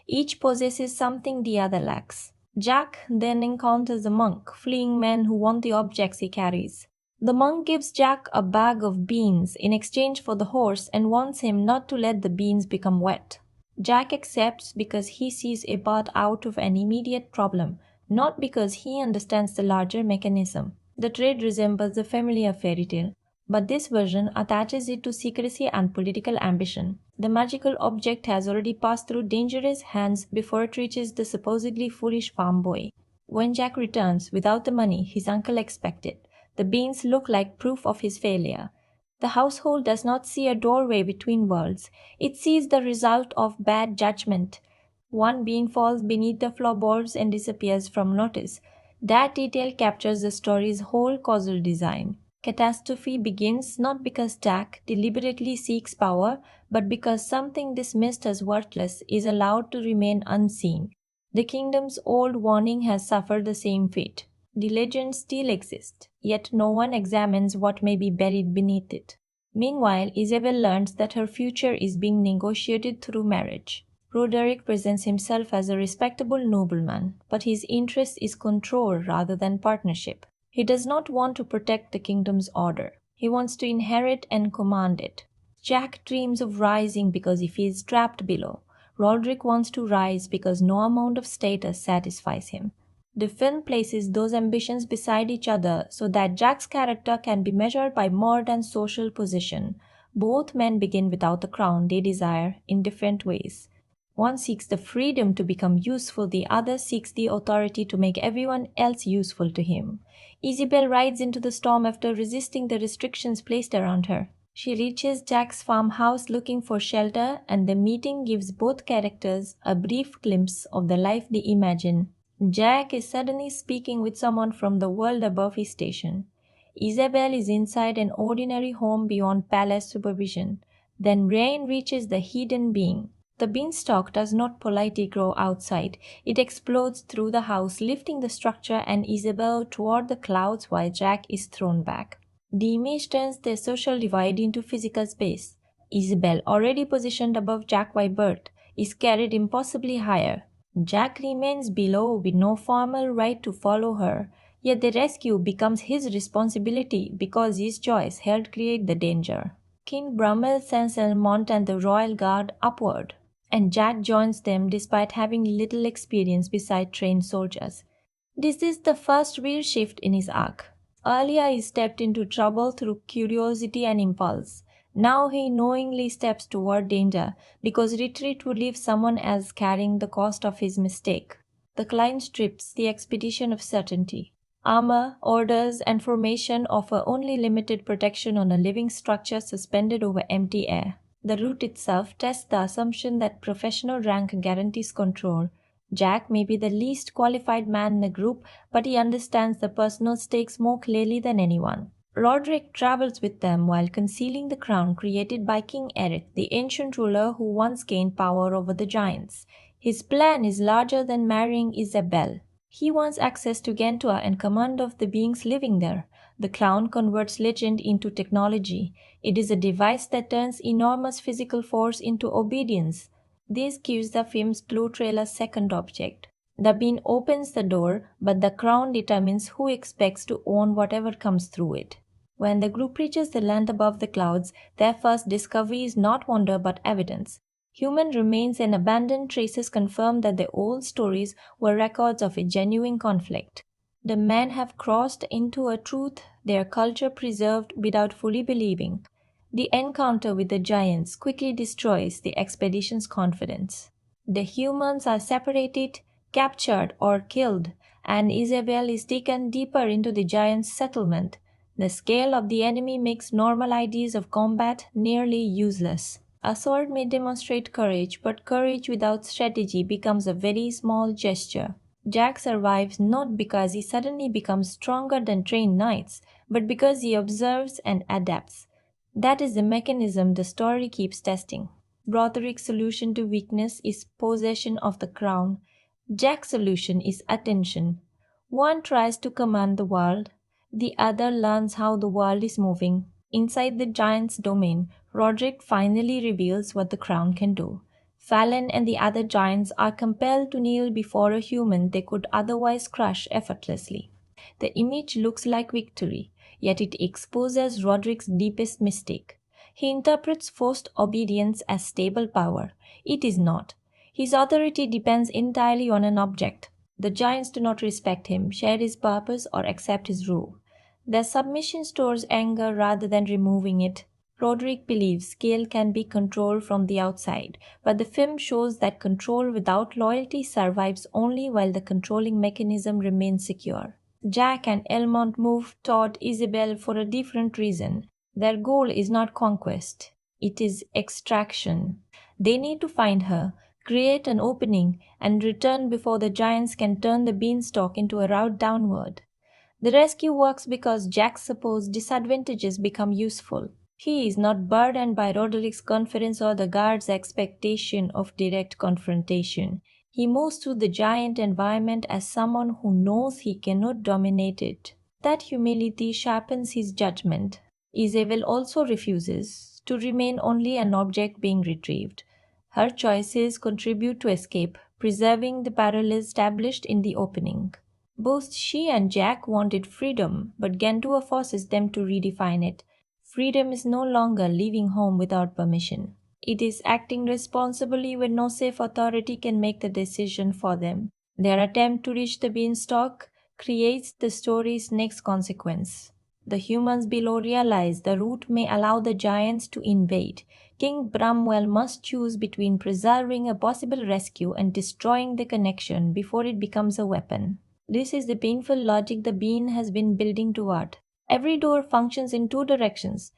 Each possesses something the other lacks. Jack then encounters a monk, fleeing men who want the objects he carries. The monk gives Jack a bag of beans in exchange for the horse and warns him not to let the beans become wet. Jack accepts because he sees a path out of an immediate problem, not because he understands the larger mechanism. The trade resembles the familiar fairy tale, but this version attaches it to secrecy and political ambition. The magical object has already passed through dangerous hands before it reaches the supposedly foolish farm boy. When Jack returns without the money his uncle expected, the beans look like proof of his failure. The household does not see a doorway between worlds. It sees the result of bad judgment. One bean falls beneath the floorboards and disappears from notice. That detail captures the story's whole causal design. Catastrophe begins not because Jack deliberately seeks power, but because something dismissed as worthless is allowed to remain unseen. The kingdom's old warning has suffered the same fate. The legend still exists, yet no one examines what may be buried beneath it. Meanwhile, Isabelle learns that her future is being negotiated through marriage. Roderick presents himself as a respectable nobleman, but his interest is control rather than partnership. He does not want to protect the kingdom's order. He wants to inherit and command it. Jack dreams of rising because he feels trapped below. Roderick wants to rise because no amount of status satisfies him. The film places those ambitions beside each other so that Jack's character can be measured by more than social position. Both men begin without the crown they desire in different ways. One seeks the freedom to become useful, the other seeks the authority to make everyone else useful to him. Isabelle rides into the storm after resisting the restrictions placed around her. She reaches Jack's farmhouse looking for shelter, and the meeting gives both characters a brief glimpse of the life they imagine. Jack is suddenly speaking with someone from the world above his station. Isabelle is inside an ordinary home beyond palace supervision. Then Bryan reaches the hidden being. The beanstalk does not politely grow outside. It explodes through the house, lifting the structure and Isabelle toward the clouds while Jack is thrown back. The image turns their social divide into physical space. Isabelle, already positioned above Jack by birth, is carried impossibly higher. Jack remains below with no formal right to follow her, yet the rescue becomes his responsibility because his choice helped create the danger. King Brummel sends Elmont and the royal guard upward, and Jack joins them despite having little experience beside trained soldiers. This is the first real shift in his arc. Earlier he stepped into trouble through curiosity and impulse. Now he knowingly steps toward danger because retreat would leave someone else carrying the cost of his mistake. The climb strips the expedition of certainty. Armor, orders, and formation offer only limited protection on a living structure suspended over empty air. The route itself tests the assumption that professional rank guarantees control. Jack may be the least qualified man in the group, but he understands the personal stakes more clearly than anyone. Roderick travels with them while concealing the crown created by King Eric, the ancient ruler who once gained power over the giants. His plan is larger than marrying Isabelle. He wants access to Gantua and command of the beings living there. The crown converts legend into technology. It is a device that turns enormous physical force into obedience. This gives the film's blue trailer second object. The bean opens the door, but the crown determines who expects to own whatever comes through it. When the group reaches the land above the clouds, their first discovery is not wonder but evidence. Human remains and abandoned traces confirm that the old stories were records of a genuine conflict. The men have crossed into a truth their culture preserved without fully believing. The encounter with the giants quickly destroys the expedition's confidence. The humans are separated, captured, or killed, and Isabelle is taken deeper into the giants' settlement. The scale of the enemy makes normal ideas of combat nearly useless. A sword may demonstrate courage, but courage without strategy becomes a very small gesture. Jack survives not because he suddenly becomes stronger than trained knights, but because he observes and adapts. That is the mechanism the story keeps testing. Broderick's solution to weakness is possession of the crown. Jack's solution is attention. One tries to command the world, the other learns how the world is moving. Inside the giant's domain, Roderick finally reveals what the crown can do. Fallon and the other giants are compelled to kneel before a human they could otherwise crush effortlessly. The image looks like victory, yet it exposes Roderick's deepest mistake. He interprets forced obedience as stable power. It is not. His authority depends entirely on an object. The giants do not respect him, share his purpose, or accept his rule. Their submission stores anger rather than removing it. Roderick believes scale can be controlled from the outside, but the film shows that control without loyalty survives only while the controlling mechanism remains secure. Jack and Elmont move toward Isabelle for a different reason. Their goal is not conquest, it is extraction. They need to find her, create an opening, and return before the giants can turn the beanstalk into a route downward. The rescue works because Jack's supposed disadvantages become useful. He is not burdened by Roderick's confidence or the guard's expectation of direct confrontation. He moves through the giant environment as someone who knows he cannot dominate it. That humility sharpens his judgment. Isabelle also refuses to remain only an object being retrieved. Her choices contribute to escape, preserving the parallel established in the opening. Both she and Jack wanted freedom, but Gantua forces them to redefine it. Freedom is no longer leaving home without permission. It is acting responsibly when no safe authority can make the decision for them. Their attempt to reach the beanstalk creates the story's next consequence. The humans below realize the route may allow the giants to invade. King Bramwell must choose between preserving a possible rescue and destroying the connection before it becomes a weapon. This is the painful logic the bean has been building toward. Every door functions in two directions.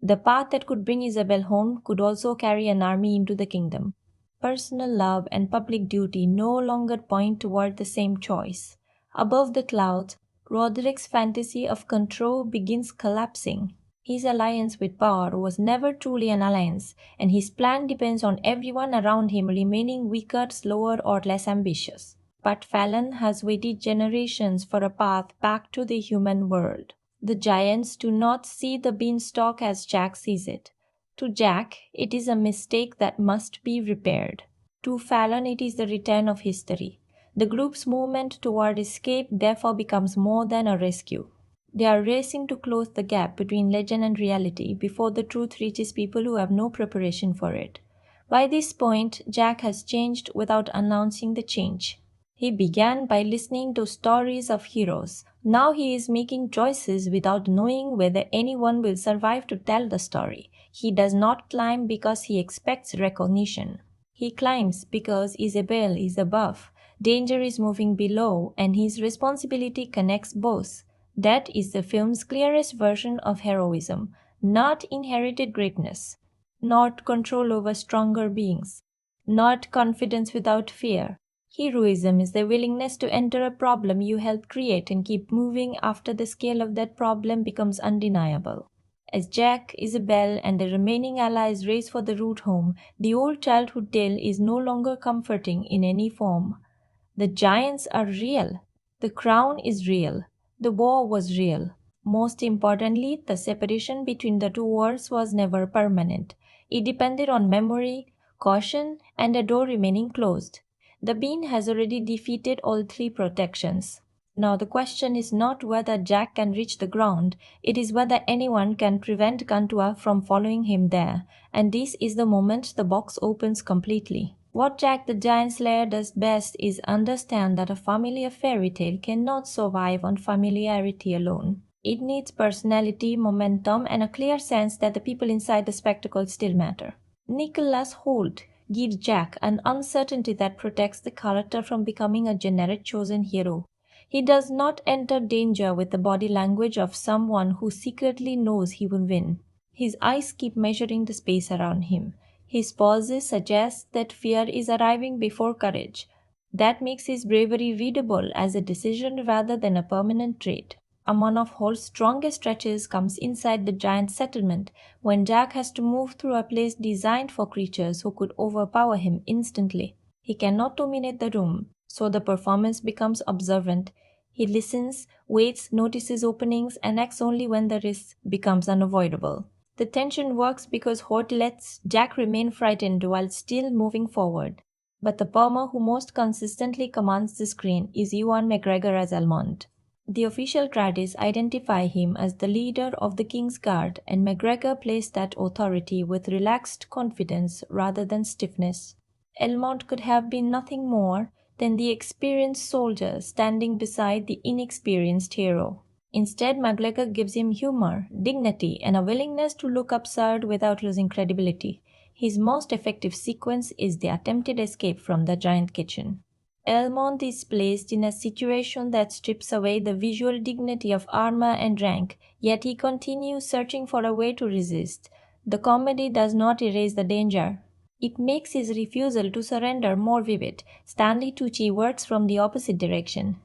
The path that could bring Isabelle home could also carry an army into the kingdom. Personal love and public duty no longer point toward the same choice. Above the clouds, Roderick's fantasy of control begins collapsing. His alliance with power was never truly an alliance, and his plan depends on everyone around him remaining weaker, slower, or less ambitious. But Fallon has waited generations for a path back to the human world. The giants do not see the beanstalk as Jack sees it. To Jack, it is a mistake that must be repaired. To Fallon, it is the return of history. The group's movement toward escape therefore becomes more than a rescue. They are racing to close the gap between legend and reality before the truth reaches people who have no preparation for it. By this point, Jack has changed without announcing the change. He began by listening to stories of heroes. Now he is making choices without knowing whether anyone will survive to tell the story. He does not climb because he expects recognition. He climbs because Isabelle is above, danger is moving below, and his responsibility connects both. That is the film's clearest version of heroism, not inherited greatness, not control over stronger beings, not confidence without fear. Heroism is the willingness to enter a problem you helped create and keep moving after the scale of that problem becomes undeniable. As Jack, Isabelle, and the remaining allies race for the route home, the old childhood tale is no longer comforting in any form. The giants are real. The crown is real. The war was real. Most importantly, the separation between the two worlds was never permanent. It depended on memory, caution, and a door remaining closed. The bean has already defeated all three protections. Now the question is not whether Jack can reach the ground, it is whether anyone can prevent Gantua from following him there, and this is the moment the box opens completely. What Jack the Giant Slayer does best is understand that a familiar fairy tale cannot survive on familiarity alone. It needs personality, momentum, and a clear sense that the people inside the spectacle still matter. Nicholas Hoult gives Jack an uncertainty that protects the character from becoming a generic chosen hero. He does not enter danger with the body language of someone who secretly knows he will win. His eyes keep measuring the space around him. His pauses suggest that fear is arriving before courage. That makes his bravery readable as a decision rather than a permanent trait. And one of Holt's strongest stretches comes inside the giant settlement, when Jack has to move through a place designed for creatures who could overpower him instantly. He cannot dominate the room, so the performance becomes observant. He listens, waits, notices openings, and acts only when the risk becomes unavoidable. The tension works because Holt lets Jack remain frightened while still moving forward. But the performer who most consistently commands the screen is Ewan McGregor as Almond. The official credits identify him as the leader of the King's Guard, and McGregor plays that authority with relaxed confidence rather than stiffness. Almond could have been nothing more than the experienced soldier standing beside the inexperienced hero. Instead, McGregor gives him humor, dignity, and a willingness to look absurd without losing credibility. His most effective sequence is the attempted escape from the giant kitchen. Almond is placed in a situation that strips away the visual dignity of armor and rank, yet he continues searching for a way to resist. The comedy does not erase the danger. It makes his refusal to surrender more vivid. Stanley Tucci works from the opposite direction.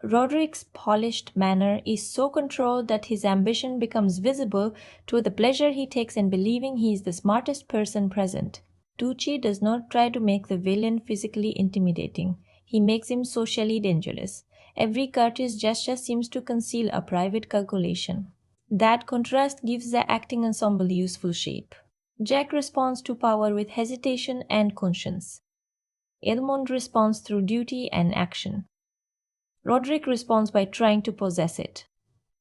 Roderick's polished manner is so controlled that his ambition becomes visible through the pleasure he takes in believing he is the smartest person present. Tucci does not try to make the villain physically intimidating. He makes him socially dangerous. Every courteous gesture seems to conceal a private calculation. That contrast gives the acting ensemble useful shape. Jack responds to power with hesitation and conscience. Almond responds through duty and action. Roderick responds by trying to possess it.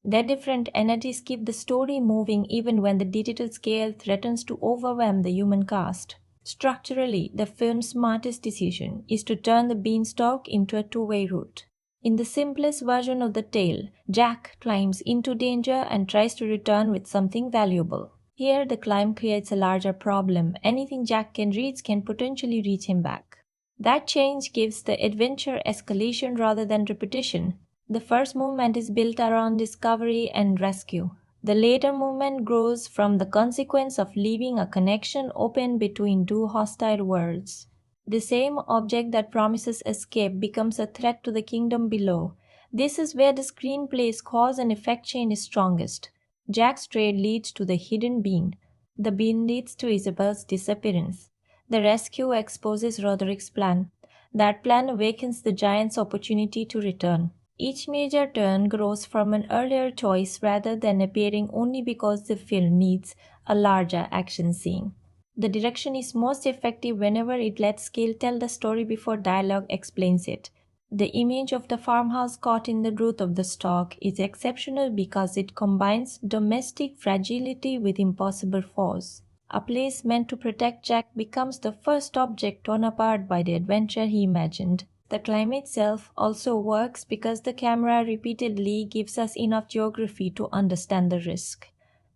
Their different energies keep the story moving even when the digital scale threatens to overwhelm the human cast. Structurally, the film's smartest decision is to turn the beanstalk into a two-way route. In the simplest version of the tale, Jack climbs into danger and tries to return with something valuable. Here, the climb creates a larger problem. Anything Jack can reach can potentially reach him back. That change gives the adventure escalation rather than repetition. The first movement is built around discovery and rescue. The later movement grows from the consequence of leaving a connection open between two hostile worlds. The same object that promises escape becomes a threat to the kingdom below. This is where the screenplay's cause and effect chain is strongest. Jack's trade leads to the hidden bean. The bean leads to Isabelle's disappearance. The rescue exposes Roderick's plan. That plan awakens the giant's opportunity to return. Each major turn grows from an earlier choice rather than appearing only because the film needs a larger action scene. The direction is most effective whenever it lets scale tell the story before dialogue explains it. The image of the farmhouse caught in the root of the stalk is exceptional because it combines domestic fragility with impossible force. A place meant to protect Jack becomes the first object torn apart by the adventure he imagined. The climb itself also works because the camera repeatedly gives us enough geography to understand the risk.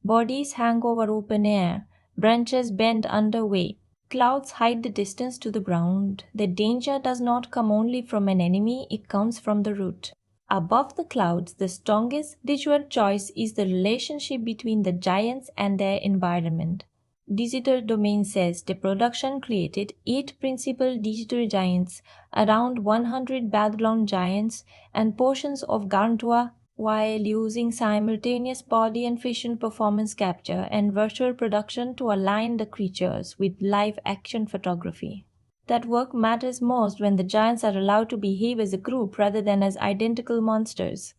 Bodies hang over open air, branches bend under weight, clouds hide the distance to the ground. The danger does not come only from an enemy, it comes from the root. Above the clouds, the strongest visual choice is the relationship between the giants and their environment. Digital Domain says the production created 8 principal digital giants, around 100 Babylon giants, and portions of Gantua, while using simultaneous body and facial performance capture and virtual production to align the creatures with live action photography. That work matters most when the giants are allowed to behave as a group rather than as identical monsters.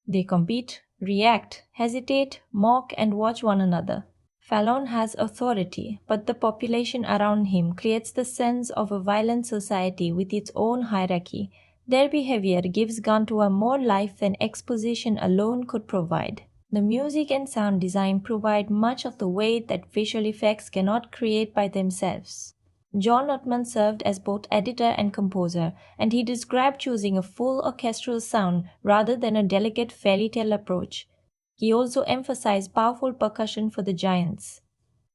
They compete, react, hesitate, mock, and watch one another. Fallon has authority, but the population around him creates the sense of a violent society with its own hierarchy. Their behavior gives Gantua more life than exposition alone could provide. The music and sound design provide much of the weight that visual effects cannot create by themselves. John Ottman served as both editor and composer, and he described choosing a full orchestral sound rather than a delicate fairy tale approach. He also emphasized powerful percussion for the giants.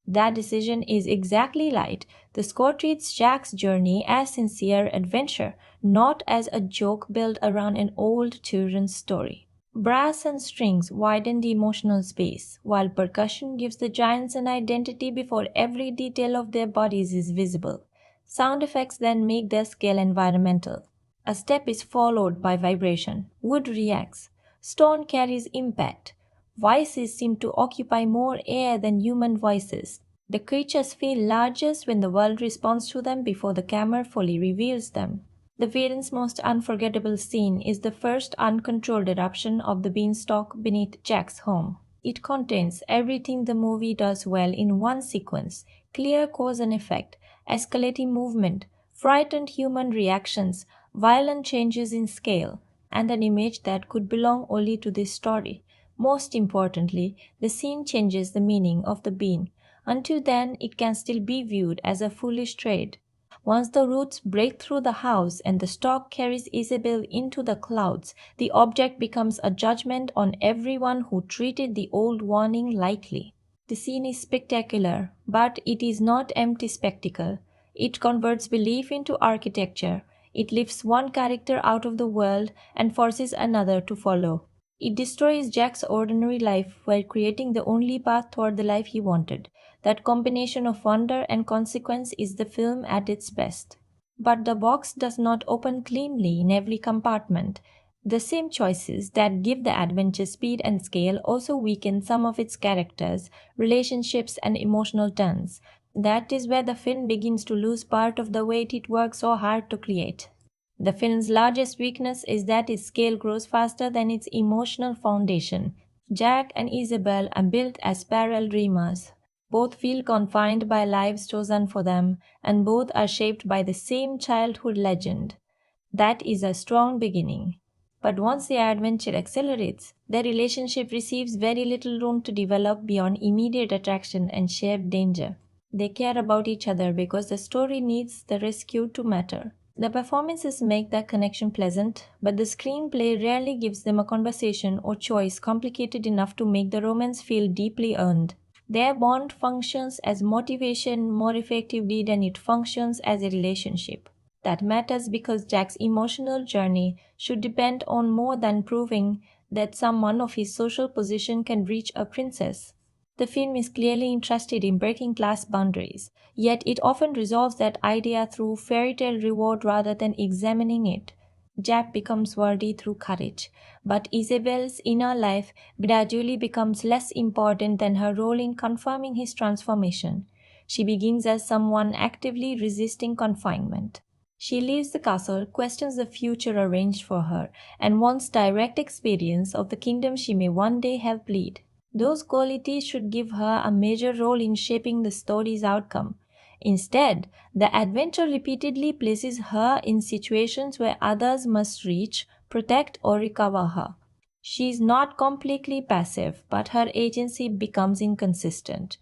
That decision is exactly right. The score treats Jack's journey as sincere adventure, not as a joke built around an old children's story. Brass and strings widen the emotional space, while percussion gives the giants an identity before every detail of their bodies is visible. Sound effects then make their scale environmental. A step is followed by vibration. Wood reacts. Stone carries impact. Voices seem to occupy more air than human voices. The creatures feel largest when the world responds to them before the camera fully reveals them. The villain's most unforgettable scene is the first uncontrolled eruption of the beanstalk beneath Jack's home. It contains everything the movie does well in one sequence: clear cause and effect, escalating movement, frightened human reactions, violent changes in scale, and an image that could belong only to this story. Most importantly, the scene changes the meaning of the bean. Until then, it can still be viewed as a foolish trade. Once the roots break through the house and the stalk carries Isabelle into the clouds, the object becomes a judgment on everyone who treated the old warning lightly. The scene is spectacular, but it is not empty spectacle. It converts belief into architecture. It lifts one character out of the world and forces another to follow. It destroys Jack's ordinary life while creating the only path toward the life he wanted. That combination of wonder and consequence is the film at its best. But the box does not open cleanly in every compartment. The same choices that give the adventure speed and scale also weaken some of its characters, relationships, and emotional turns. That is where the film begins to lose part of the weight it worked so hard to create. The film's largest weakness is that its scale grows faster than its emotional foundation. Jack and Isabelle are built as parallel dreamers. Both feel confined by lives chosen for them, and both are shaped by the same childhood legend. That is a strong beginning. But once their adventure accelerates, their relationship receives very little room to develop beyond immediate attraction and shared danger. They care about each other because the story needs the rescue to matter. The performances make that connection pleasant, but the screenplay rarely gives them a conversation or choice complicated enough to make the romance feel deeply earned. Their bond functions as motivation more effectively than it functions as a relationship. That matters because Jack's emotional journey should depend on more than proving that someone of his social position can reach a princess. The film is clearly interested in breaking class boundaries, yet it often resolves that idea through fairy tale reward rather than examining it. Jack becomes worthy through courage, but Isabelle's inner life gradually becomes less important than her role in confirming his transformation. She begins as someone actively resisting confinement. She leaves the castle, questions the future arranged for her, and wants direct experience of the kingdom she may one day help lead. Those qualities should give her a major role in shaping the story's outcome. Instead, the adventure repeatedly places her in situations where others must reach, protect, or recover her. She is not completely passive, but her agency becomes inconsistent.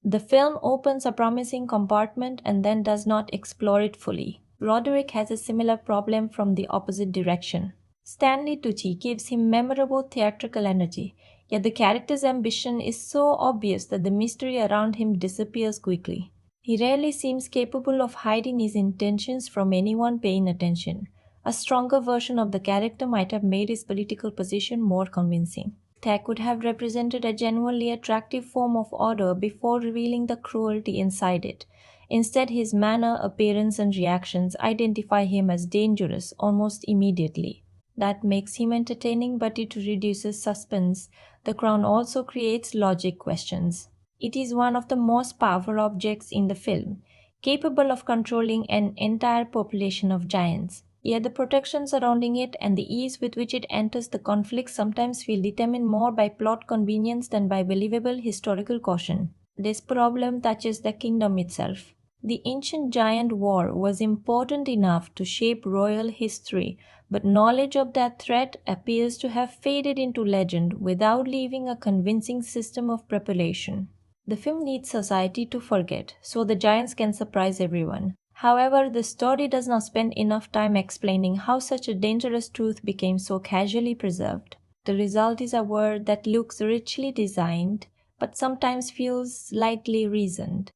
The film opens a promising compartment and then does not explore it fully. Roderick has a similar problem from the opposite direction. Stanley Tucci gives him memorable theatrical energy, yet the character's ambition is so obvious that the mystery around him disappears quickly. He rarely seems capable of hiding his intentions from anyone paying attention. A stronger version of the character might have made his political position more convincing. Tag would have represented a genuinely attractive form of order before revealing the cruelty inside it. Instead, his manner, appearance, and reactions identify him as dangerous almost immediately. That makes him entertaining, but it reduces suspense. The crown also creates logic questions. It is one of the most powerful objects in the film, capable of controlling an entire population of giants. Yet the protection surrounding it and the ease with which it enters the conflict sometimes feel determined more by plot convenience than by believable historical caution. This problem touches the kingdom itself. The ancient giant war was important enough to shape royal history, but knowledge of that threat appears to have faded into legend without leaving a convincing system of preparation. The film needs society to forget, so the giants can surprise everyone. However, the story does not spend enough time explaining how such a dangerous truth became so casually preserved. The result is a world that looks richly designed, but sometimes feels slightly reasoned.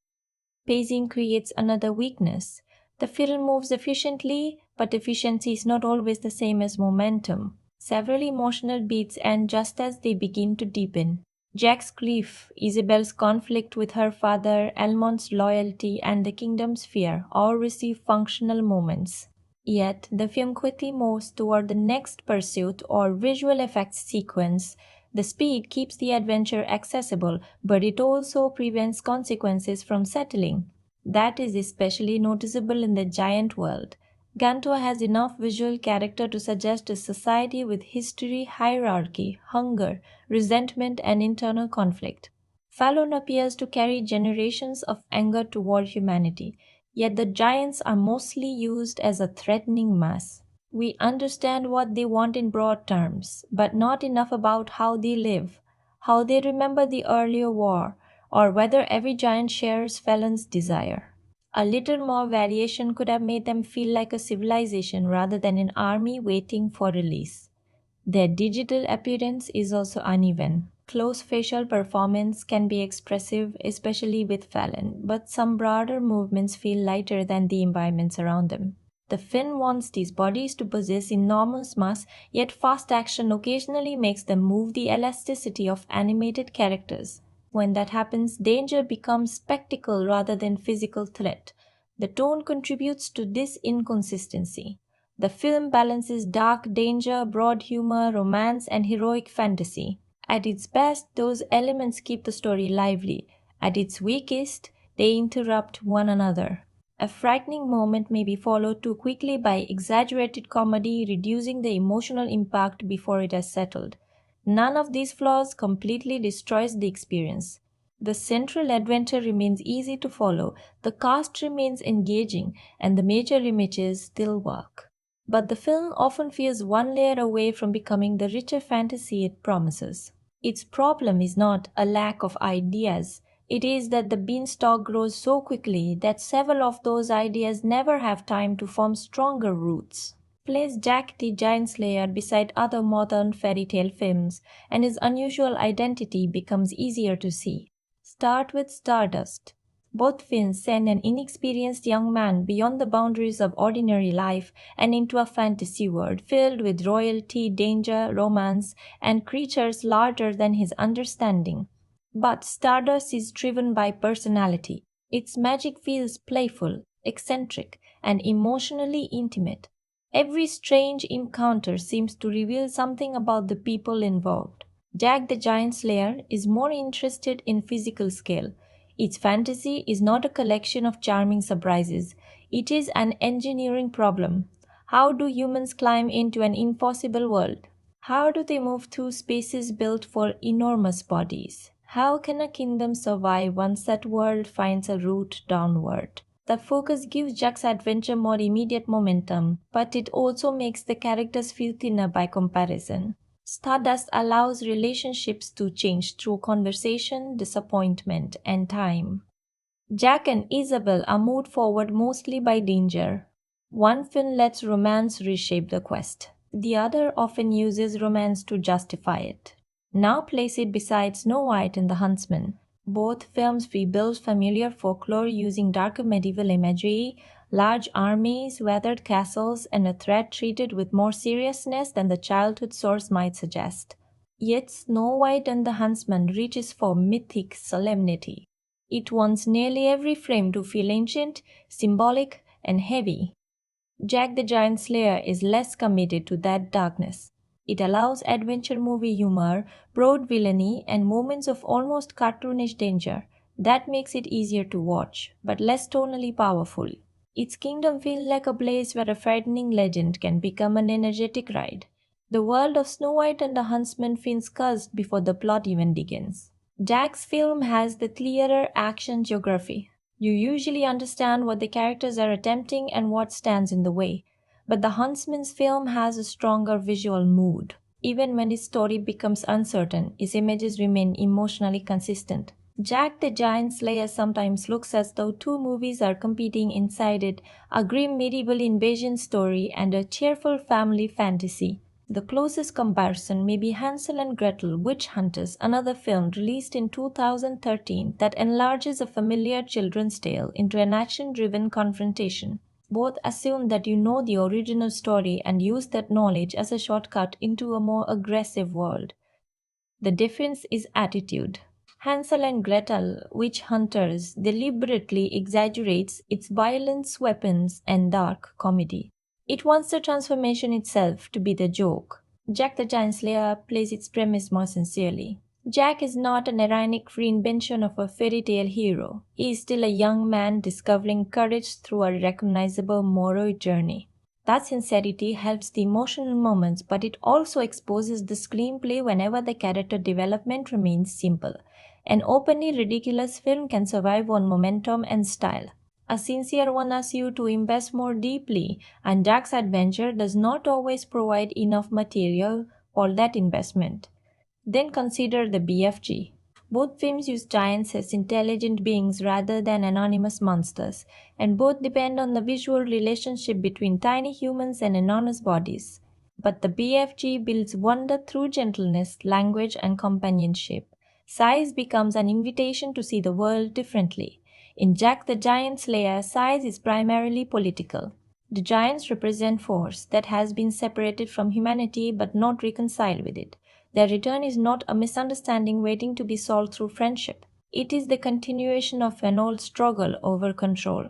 Pacing creates another weakness. The film moves efficiently, but efficiency is not always the same as momentum. Several emotional beats end just as they begin to deepen. Jack's grief, Isabelle's conflict with her father, Almond's loyalty, and the kingdom's fear all receive functional moments. Yet, the film quickly moves toward the next pursuit or visual effects sequence. The speed keeps the adventure accessible, but it also prevents consequences from settling. That is especially noticeable in the giant world. Gantua has enough visual character to suggest a society with history, hierarchy, hunger, resentment, and internal conflict. Fallon appears to carry generations of anger toward humanity, yet the giants are mostly used as a threatening mass. We understand what they want in broad terms, but not enough about how they live, how they remember the earlier war, or whether every giant shares Fallon's desire. A little more variation could have made them feel like a civilization rather than an army waiting for release. Their digital appearance is also uneven. Close facial performance can be expressive, especially with Fallon, but some broader movements feel lighter than the environments around them. The film wants these bodies to possess enormous mass, yet fast action occasionally makes them move the elasticity of animated characters. When that happens, danger becomes spectacle rather than physical threat. The tone contributes to this inconsistency. The film balances dark danger, broad humor, romance, and heroic fantasy. At its best, those elements keep the story lively. At its weakest, they interrupt one another. A frightening moment may be followed too quickly by exaggerated comedy, reducing the emotional impact before it has settled. None of these flaws completely destroys the experience. The central adventure remains easy to follow, the cast remains engaging, and the major images still work. But the film often feels one layer away from becoming the richer fantasy it promises. Its problem is not a lack of ideas. It is that the beanstalk grows so quickly that several of those ideas never have time to form stronger roots. Place Jack the Giant Slayer beside other modern fairy tale films, and his unusual identity becomes easier to see. Start with Stardust. Both films send an inexperienced young man beyond the boundaries of ordinary life and into a fantasy world filled with royalty, danger, romance, and creatures larger than his understanding. But Stardust is driven by personality. Its magic feels playful, eccentric, and emotionally intimate. Every strange encounter seems to reveal something about the people involved. Jack the Giant Slayer is more interested in physical scale. Its fantasy is not a collection of charming surprises. It is an engineering problem. How do humans climb into an impossible world? How do they move through spaces built for enormous bodies? How can a kingdom survive once that world finds a route downward? The focus gives Jack's adventure more immediate momentum, but it also makes the characters feel thinner by comparison. Stardust allows relationships to change through conversation, disappointment, and time. Jack and Isabelle are moved forward mostly by danger. One film lets romance reshape the quest. The other often uses romance to justify it. Now place it beside Snow White and the Huntsman. Both films rebuild familiar folklore using darker medieval imagery, large armies, weathered castles, and a threat treated with more seriousness than the childhood source might suggest. Yet Snow White and the Huntsman reaches for mythic solemnity. It wants nearly every frame to feel ancient, symbolic, and heavy. Jack the Giant Slayer is less committed to that darkness. It allows adventure movie humor, broad villainy, and moments of almost cartoonish danger. That makes it easier to watch, but less tonally powerful. Its kingdom feels like a place where a frightening legend can become an energetic ride. The world of Snow White and the Huntsman feels cursed before the plot even begins. Jack's film has the clearer action geography. You usually understand what the characters are attempting and what stands in the way. But the Huntsman's film has a stronger visual mood. Even when his story becomes uncertain, his images remain emotionally consistent. Jack the Giant Slayer sometimes looks as though two movies are competing inside it, a grim medieval invasion story and a cheerful family fantasy. The closest comparison may be Hansel and Gretel Witch Hunters, another film released in 2013 that enlarges a familiar children's tale into an action-driven confrontation. Both assume that you know the original story and use that knowledge as a shortcut into a more aggressive world. The difference is attitude. Hansel and Gretel Witch Hunters deliberately exaggerates its violence, weapons, and dark comedy. It wants the transformation itself to be the joke. Jack the Giant Slayer plays its premise more sincerely. Jack is not an ironic reinvention of a fairy tale hero. He is still a young man discovering courage through a recognizable moral journey. That sincerity helps the emotional moments, but it also exposes the screenplay whenever the character development remains simple. An openly ridiculous film can survive on momentum and style. A sincere one asks you to invest more deeply, and Jack's adventure does not always provide enough material for that investment. Then consider the BFG. Both films use giants as intelligent beings rather than anonymous monsters, and both depend on the visual relationship between tiny humans and enormous bodies. But the BFG builds wonder through gentleness, language, and companionship. Size becomes an invitation to see the world differently. In Jack the Giant Slayer, size is primarily political. The giants represent force that has been separated from humanity but not reconciled with it. Their return is not a misunderstanding waiting to be solved through friendship. It is the continuation of an old struggle over control.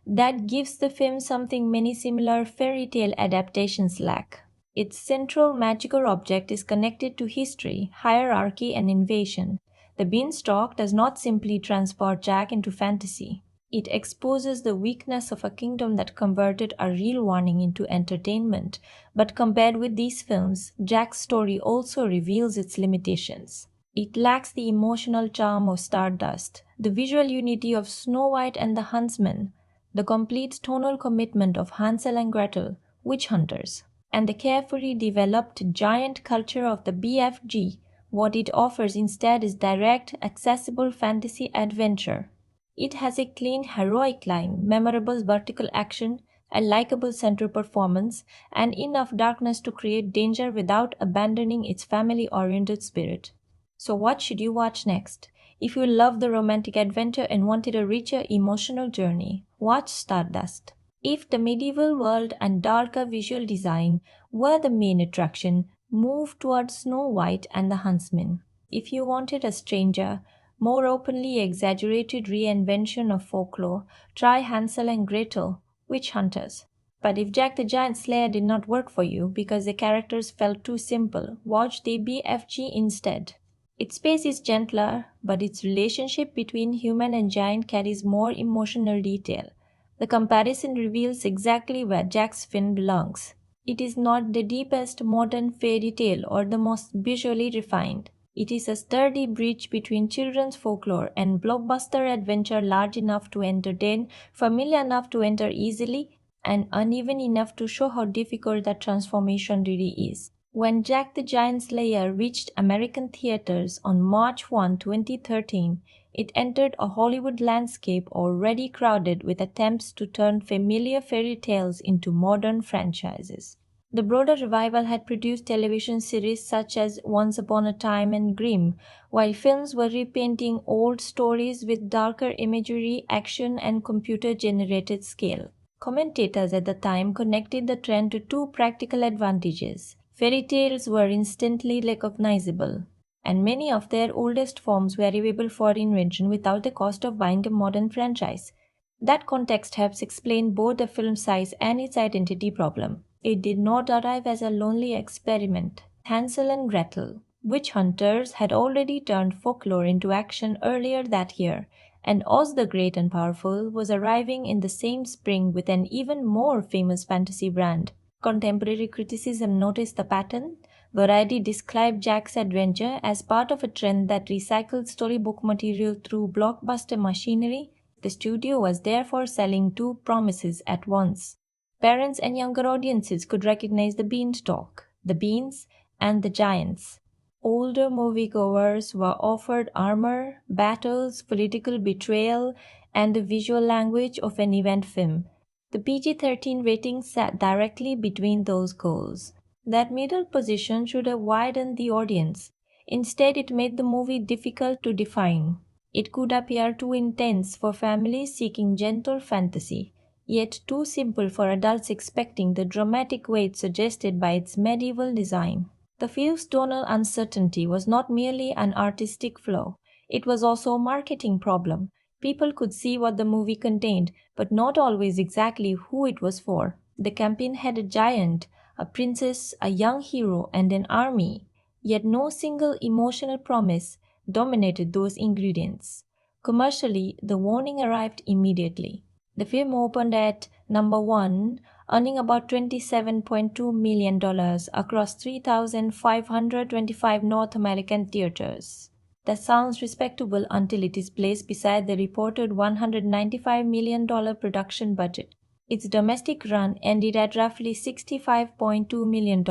That gives the film something many similar fairy tale adaptations lack. Its central magical object is connected to history, hierarchy, and invasion. The beanstalk does not simply transport Jack into fantasy. It exposes the weakness of a kingdom that converted a real warning into entertainment. But compared with these films, Jack's story also reveals its limitations. It lacks the emotional charm of Stardust, the visual unity of Snow White and the Huntsman, the complete tonal commitment of Hansel and Gretel, Witch Hunters, and the carefully developed giant culture of the BFG. What it offers instead is direct, accessible fantasy adventure. It has a clean, heroic line, memorable vertical action, a likable central performance, and enough darkness to create danger without abandoning its family-oriented spirit. So what should you watch next? If you love the romantic adventure and wanted a richer emotional journey, watch Stardust. If the medieval world and darker visual design were the main attraction, move towards Snow White and the Huntsman. If you wanted a stranger, more openly exaggerated reinvention of folklore, try Hansel and Gretel, Witch Hunters. But if Jack the Giant Slayer did not work for you because the characters felt too simple, watch the BFG instead. Its pace is gentler, but its relationship between human and giant carries more emotional detail. The comparison reveals exactly where Jack's film belongs. It is not the deepest modern fairy tale or the most visually refined. It is a sturdy bridge between children's folklore and blockbuster adventure large enough to entertain, familiar enough to enter easily, and uneven enough to show how difficult that transformation really is. When Jack the Giant Slayer reached American theaters on March 1, 2013, it entered a Hollywood landscape already crowded with attempts to turn familiar fairy tales into modern franchises. The broader revival had produced television series such as Once Upon a Time and Grimm, while films were repainting old stories with darker imagery, action, and computer-generated scale. Commentators at the time connected the trend to two practical advantages. Fairy tales were instantly recognizable, and many of their oldest forms were available for invention without the cost of buying a modern franchise. That context helps explain both the film's size and its identity problem. It did not arrive as a lonely experiment. Hansel and Gretel, witch hunters, had already turned folklore into action earlier that year, and Oz the Great and Powerful was arriving in the same spring with an even more famous fantasy brand. Contemporary criticism noticed the pattern. Variety described Jack's adventure as part of a trend that recycled storybook material through blockbuster machinery. The studio was therefore selling two promises at once. Parents and younger audiences could recognize the beanstalk, the beans, and the giants. Older moviegoers were offered armor, battles, political betrayal, and the visual language of an event film. The PG-13 rating sat directly between those goals. That middle position should have widened the audience. Instead, it made the movie difficult to define. It could appear too intense for families seeking gentle fantasy, yet too simple for adults expecting the dramatic weight suggested by its medieval design. The film's tonal uncertainty was not merely an artistic flaw, it was also a marketing problem. People could see what the movie contained, but not always exactly who it was for. The campaign had a giant, a princess, a young hero, and an army, yet no single emotional promise dominated those ingredients. Commercially, the warning arrived immediately. The film opened at number 1, earning about $27.2 million across 3,525 North American theaters. That sounds respectable until it is placed beside the reported $195 million production budget. Its domestic run ended at roughly $65.2 million,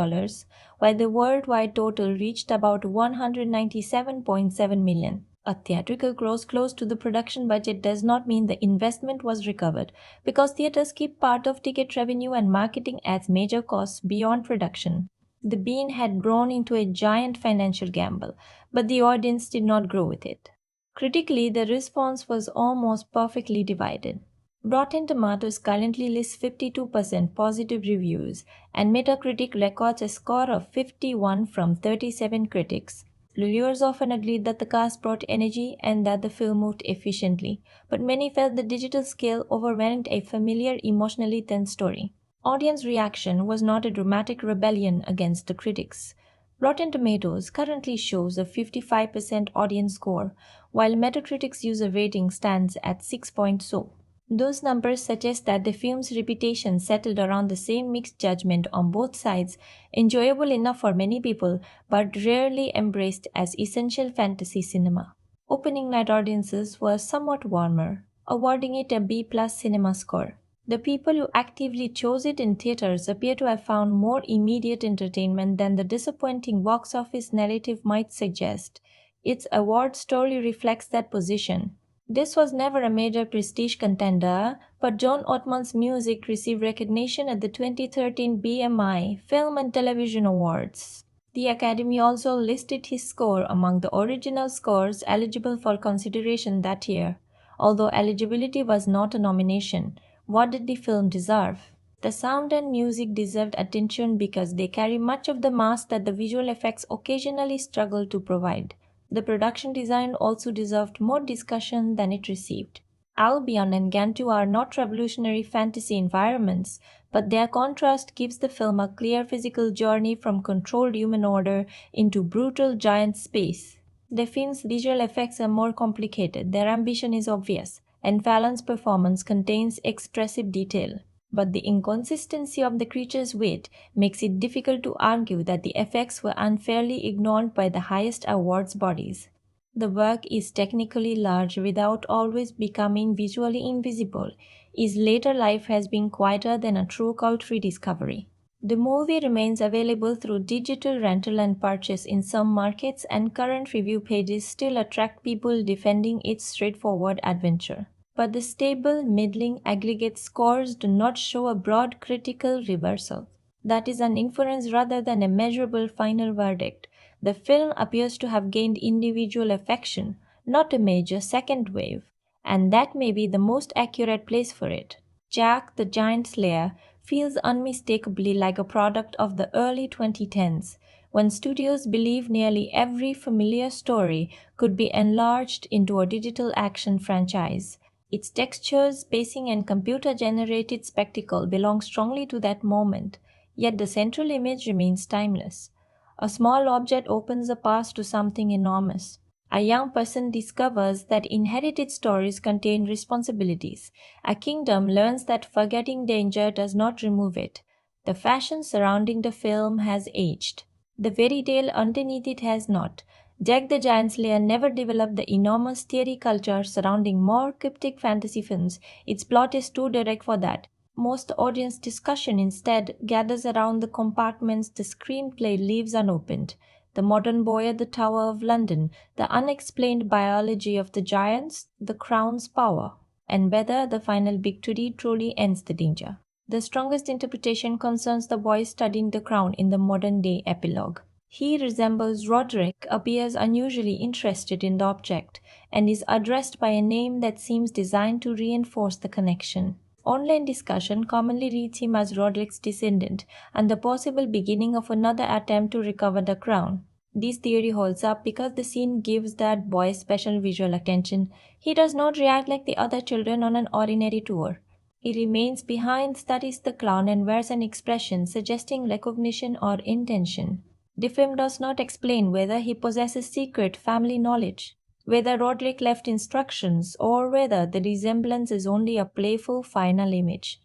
while the worldwide total reached about $197.7 million. A theatrical gross close to the production budget does not mean the investment was recovered, because theaters keep part of ticket revenue and marketing as major costs beyond production. The bean had grown into a giant financial gamble, but the audience did not grow with it. Critically, the response was almost perfectly divided. Rotten Tomatoes currently lists 52% positive reviews, and Metacritic records a score of 51 from 37 critics. Reviewers often agreed that the cast brought energy and that the film moved efficiently, but many felt the digital scale overwhelmed a familiar, emotionally tense story. Audience reaction was not a dramatic rebellion against the critics. Rotten Tomatoes currently shows a 55% audience score, while Metacritic's user rating stands at 6.0. Those numbers suggest that the film's reputation settled around the same mixed judgment on both sides, enjoyable enough for many people, but rarely embraced as essential fantasy cinema. Opening night audiences were somewhat warmer, awarding it a B+ cinema score. The people who actively chose it in theaters appear to have found more immediate entertainment than the disappointing box office narrative might suggest. Its award story reflects that position. This was never a major prestige contender, but John Ottman's music received recognition at the 2013 BMI Film and Television Awards. The Academy also listed his score among the original scores eligible for consideration that year. Although eligibility was not a nomination, what did the film deserve? The sound and music deserved attention because they carry much of the mass that the visual effects occasionally struggle to provide. The production design also deserved more discussion than it received. Albion and Gantua are not revolutionary fantasy environments, but their contrast gives the film a clear physical journey from controlled human order into brutal giant space. The film's visual effects are more complicated, their ambition is obvious, and Fallon's performance contains expressive detail. But the inconsistency of the creature's weight makes it difficult to argue that the effects were unfairly ignored by the highest awards bodies. The work is technically large without always becoming visually invisible. His later life has been quieter than a true cult rediscovery. The movie remains available through digital rental and purchase in some markets, and current review pages still attract people defending its straightforward adventure. But the stable, middling aggregate scores do not show a broad critical reversal. That is an inference rather than a measurable final verdict. The film appears to have gained individual affection, not a major second wave, and that may be the most accurate place for it. Jack the Giant Slayer feels unmistakably like a product of the early 2010s, when studios believed nearly every familiar story could be enlarged into a digital action franchise. Its textures, pacing, and computer-generated spectacle belong strongly to that moment, yet the central image remains timeless. A small object opens a path to something enormous. A young person discovers that inherited stories contain responsibilities. A kingdom learns that forgetting danger does not remove it. The fashion surrounding the film has aged. The fairy tale underneath it has not. Jack the Giant Slayer never developed the enormous theory culture surrounding more cryptic fantasy films. Its plot is too direct for that. Most audience discussion instead gathers around the compartments the screenplay leaves unopened. The modern boy at the Tower of London, the unexplained biology of the giants, the crown's power, and whether the final victory truly ends the danger. The strongest interpretation concerns the boy studying the crown in the modern-day epilogue. He resembles Roderick, appears unusually interested in the object, and is addressed by a name that seems designed to reinforce the connection. Online discussion commonly reads him as Roderick's descendant and the possible beginning of another attempt to recover the crown. This theory holds up because the scene gives that boy special visual attention. He does not react like the other children on an ordinary tour. He remains behind, studies the clown, and wears an expression suggesting recognition or intention. The film does not explain whether he possesses secret family knowledge, whether Roderick left instructions, or whether the resemblance is only a playful final image.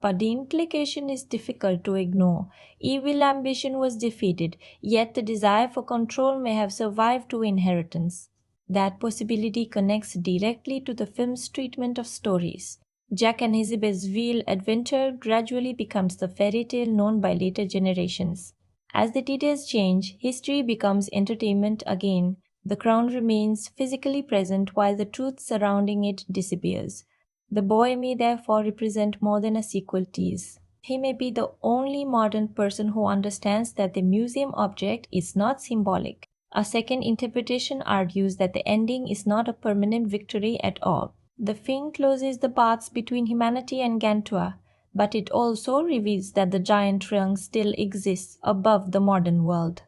But the implication is difficult to ignore. Evil ambition was defeated, yet the desire for control may have survived to inheritance. That possibility connects directly to the film's treatment of stories. Jack and Isabelle's real adventure gradually becomes the fairy tale known by later generations. As the details change, history becomes entertainment again. The crown remains physically present while the truth surrounding it disappears. The boy may therefore represent more than a sequel tease. He may be the only modern person who understands that the museum object is not symbolic. A second interpretation argues that the ending is not a permanent victory at all. The film closes the paths between humanity and Gantua, but it also reveals that the giant trunk still exists above the modern world.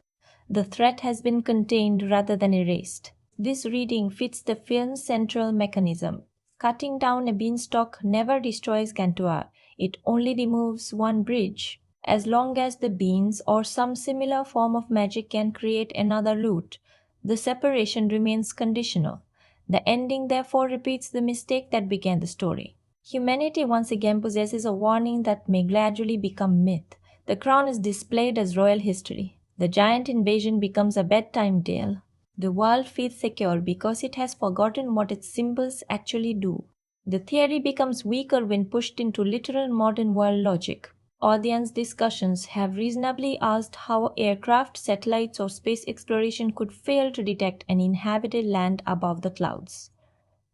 The threat has been contained rather than erased. This reading fits the film's central mechanism. Cutting down a beanstalk never destroys Gantua, it only removes one bridge. As long as the beans or some similar form of magic can create another root, the separation remains conditional. The ending therefore repeats the mistake that began the story. Humanity once again possesses a warning that may gradually become myth. The crown is displayed as royal history. The giant invasion becomes a bedtime tale. The world feels secure because it has forgotten what its symbols actually do. The theory becomes weaker when pushed into literal modern world logic. Audience discussions have reasonably asked how aircraft, satellites, or space exploration could fail to detect an inhabited land above the clouds.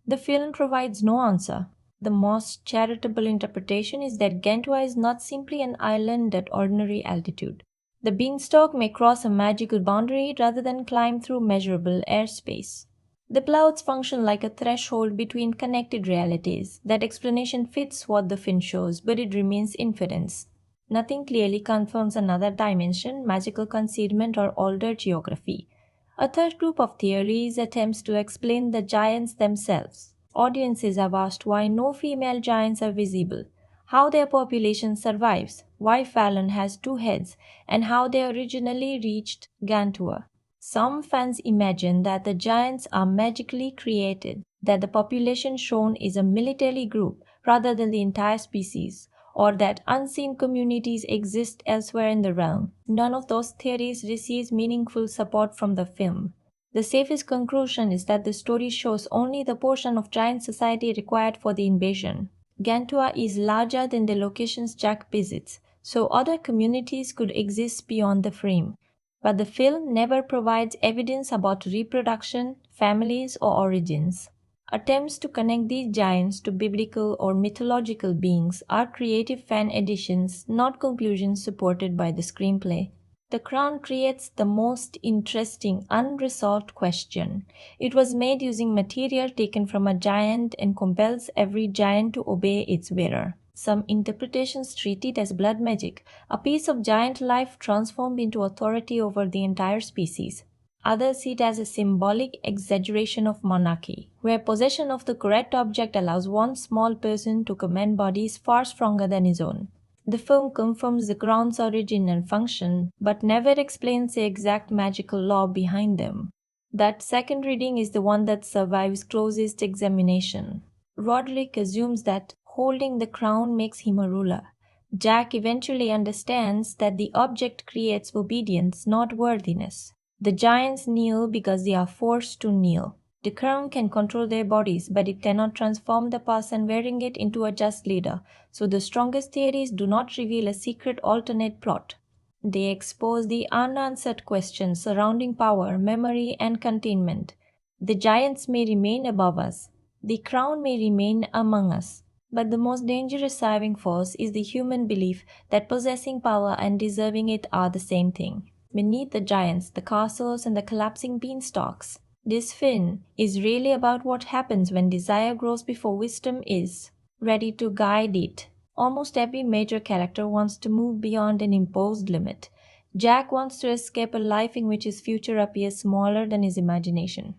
The film provides no answer. The most charitable interpretation is that Gantua is not simply an island at ordinary altitude. The beanstalk may cross a magical boundary rather than climb through measurable airspace. The clouds function like a threshold between connected realities. That explanation fits what the film shows, but it remains inference. Nothing clearly confirms another dimension, magical concealment, or altered geography. A third group of theories attempts to explain the giants themselves. Audiences have asked why no female giants are visible, how their population survives, why Fallon has two heads, and how they originally reached Gantua. Some fans imagine that the giants are magically created, that the population shown is a military group rather than the entire species, or that unseen communities exist elsewhere in the realm. None of those theories receives meaningful support from the film. The safest conclusion is that the story shows only the portion of giant society required for the invasion. Gantua is larger than the locations Jack visits, so other communities could exist beyond the frame. But the film never provides evidence about reproduction, families, or origins. Attempts to connect these giants to biblical or mythological beings are creative fan additions, not conclusions supported by the screenplay. The Crown creates the most interesting unresolved question. It was made using material taken from a giant and compels every giant to obey its wearer. Some interpretations treat it as blood magic, a piece of giant life transformed into authority over the entire species. Others see it as a symbolic exaggeration of monarchy, where possession of the correct object allows one small person to command bodies far stronger than his own. The film confirms the Crown's origin and function, but never explains the exact magical law behind them. That second reading is the one that survives closest examination. Roderick assumes that holding the crown makes him a ruler. Jack eventually understands that the object creates obedience, not worthiness. The giants kneel because they are forced to kneel. The crown can control their bodies, but it cannot transform the person wearing it into a just leader, so the strongest theories do not reveal a secret alternate plot. They expose the unanswered questions surrounding power, memory, and containment. The giants may remain above us. The crown may remain among us. But the most dangerous driving force is the human belief that possessing power and deserving it are the same thing. Beneath the giants, the castles, and the collapsing beanstalks, this film is really about what happens when desire grows before wisdom is ready to guide it. Almost every major character wants to move beyond an imposed limit. Jack wants to escape a life in which his future appears smaller than his imagination.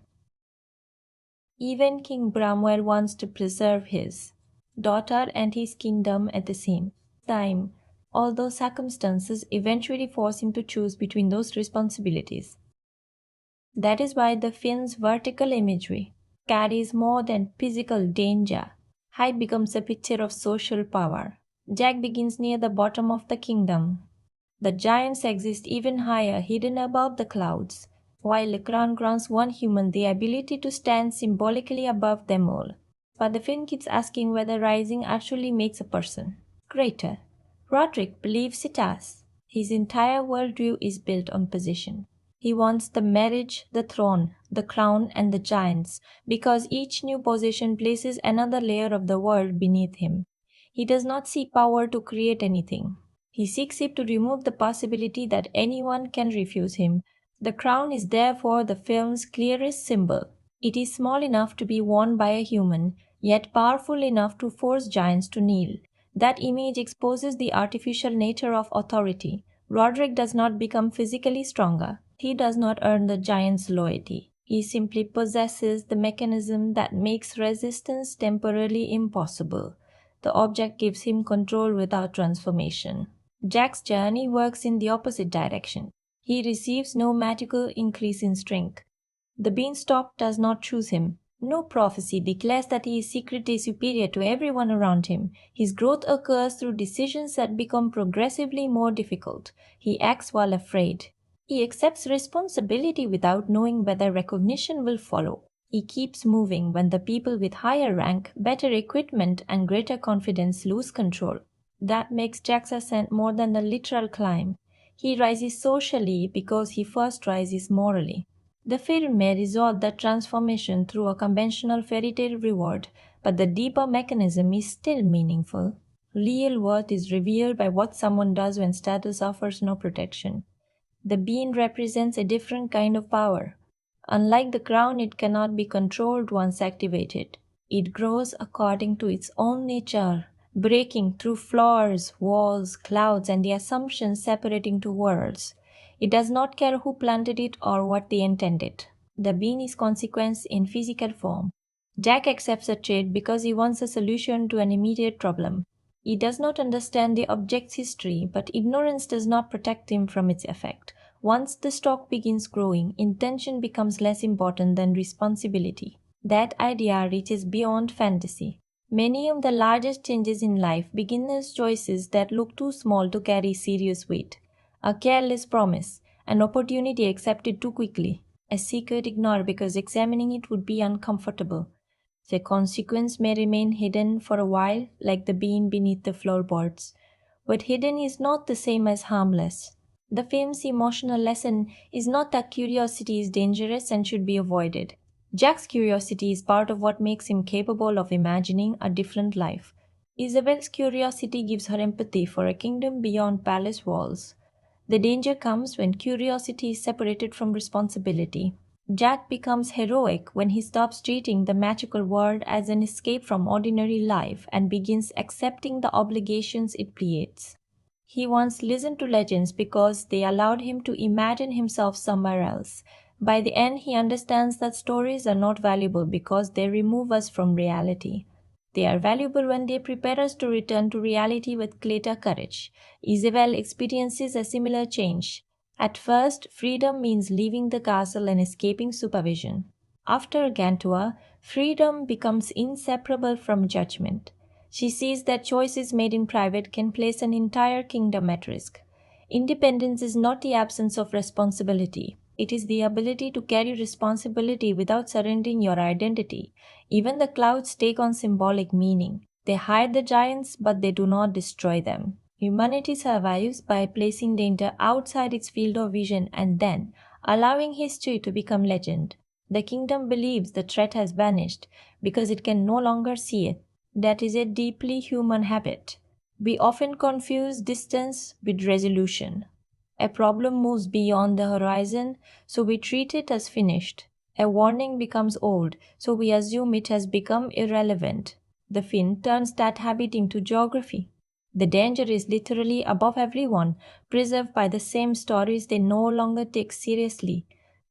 Even King Bramwell wants to preserve his daughter and his kingdom at the same time, although circumstances eventually force him to choose between those responsibilities. That is why the film's vertical imagery carries more than physical danger. Height becomes a picture of social power. Jack begins near the bottom of the kingdom. The giants exist even higher, hidden above the clouds, while the crown grants one human the ability to stand symbolically above them all. But the film keeps asking whether rising actually makes a person greater. Roderick believes it does. His entire worldview is built on position. He wants the marriage, the throne, the crown, and the giants, because each new position places another layer of the world beneath him. He does not seek power to create anything. He seeks it to remove the possibility that anyone can refuse him. The crown is therefore the film's clearest symbol. It is small enough to be worn by a human, yet powerful enough to force giants to kneel. That image exposes the artificial nature of authority. Roderick does not become physically stronger. He does not earn the giant's loyalty. He simply possesses the mechanism that makes resistance temporarily impossible. The object gives him control without transformation. Jack's journey works in the opposite direction. He receives no magical increase in strength. The beanstalk does not choose him. No prophecy declares that he is secretly superior to everyone around him. His growth occurs through decisions that become progressively more difficult. He acts while afraid. He accepts responsibility without knowing whether recognition will follow. He keeps moving when the people with higher rank, better equipment, and greater confidence lose control. That makes Jack's ascent more than a literal climb. He rises socially because he first rises morally. The film may resolve that transformation through a conventional fairy tale reward, but the deeper mechanism is still meaningful. Real worth is revealed by what someone does when status offers no protection. The bean represents a different kind of power. Unlike the crown, it cannot be controlled once activated. It grows according to its own nature, breaking through floors, walls, clouds, and the assumptions separating two worlds. It does not care who planted it or what they intended. The bean is consequence in physical form. Jack accepts a trait because he wants a solution to an immediate problem. He does not understand the object's history, but ignorance does not protect him from its effect. Once the stalk begins growing, intention becomes less important than responsibility. That idea reaches beyond fantasy. Many of the largest changes in life begin as choices that look too small to carry serious weight. A careless promise, an opportunity accepted too quickly, a secret ignored because examining it would be uncomfortable. The consequence may remain hidden for a while, like the bean beneath the floorboards. But hidden is not the same as harmless. The film's emotional lesson is not that curiosity is dangerous and should be avoided. Jack's curiosity is part of what makes him capable of imagining a different life. Isabelle's curiosity gives her empathy for a kingdom beyond palace walls. The danger comes when curiosity is separated from responsibility. Jack becomes heroic when he stops treating the magical world as an escape from ordinary life and begins accepting the obligations it creates. He once listened to legends because they allowed him to imagine himself somewhere else. By the end, he understands that stories are not valuable because they remove us from reality. They are valuable when they prepare us to return to reality with greater courage. Isabel experiences a similar change. At first, freedom means leaving the castle and escaping supervision. After Gantua, freedom becomes inseparable from judgment. She sees that choices made in private can place an entire kingdom at risk. Independence is not the absence of responsibility. It is the ability to carry responsibility without surrendering your identity. Even the clouds take on symbolic meaning. They hide the giants, but they do not destroy them. Humanity survives by placing danger outside its field of vision and then allowing history to become legend. The kingdom believes the threat has vanished because it can no longer see it. That is a deeply human habit. We often confuse distance with resolution. A problem moves beyond the horizon, so we treat it as finished. A warning becomes old, so we assume it has become irrelevant. The Finn turns that habit into geography. The danger is literally above everyone, preserved by the same stories they no longer take seriously.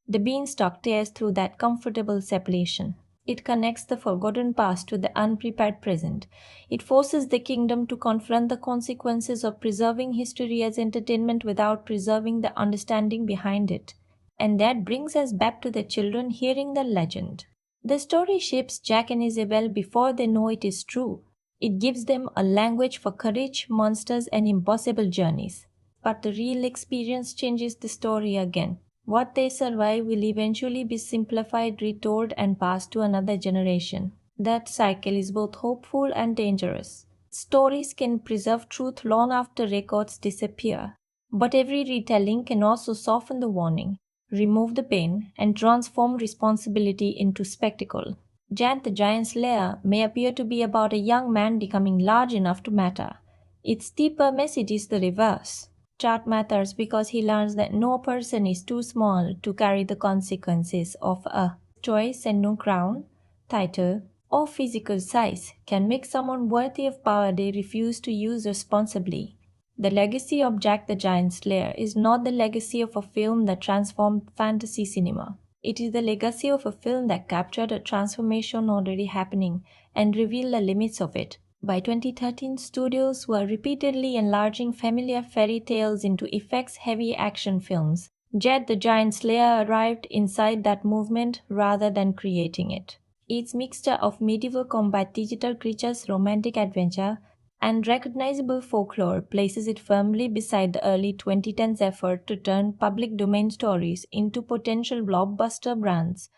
The beanstalk tears through that comfortable separation. It connects the forgotten past to the unprepared present. It forces the kingdom to confront the consequences of preserving history as entertainment without preserving the understanding behind it. And that brings us back to the children hearing the legend. The story shapes Jack and Isabelle before they know it is true. It gives them a language for courage, monsters, and impossible journeys. But the real experience changes the story again. What they survive will eventually be simplified, retold, and passed to another generation. That cycle is both hopeful and dangerous. Stories can preserve truth long after records disappear. But every retelling can also soften the warning, remove the pain, and transform responsibility into spectacle. Jack the Giant's Lair may appear to be about a young man becoming large enough to matter. Its deeper message is the reverse. Jack matters because he learns that no person is too small to carry the consequences of a choice, and no crown, title, or physical size can make someone worthy of power they refuse to use responsibly. The legacy of Jack the Giant's Lair is not the legacy of a film that transformed fantasy cinema. It is the legacy of a film that captured a transformation already happening and revealed the limits of it. By 2013, studios were repeatedly enlarging familiar fairy tales into effects-heavy action films. Jack the Giant's Lair arrived inside that movement rather than creating it. Its mixture of medieval combat, digital creatures, romantic adventure, and recognizable folklore places it firmly beside the early 2010s effort to turn public domain stories into potential blockbuster brands.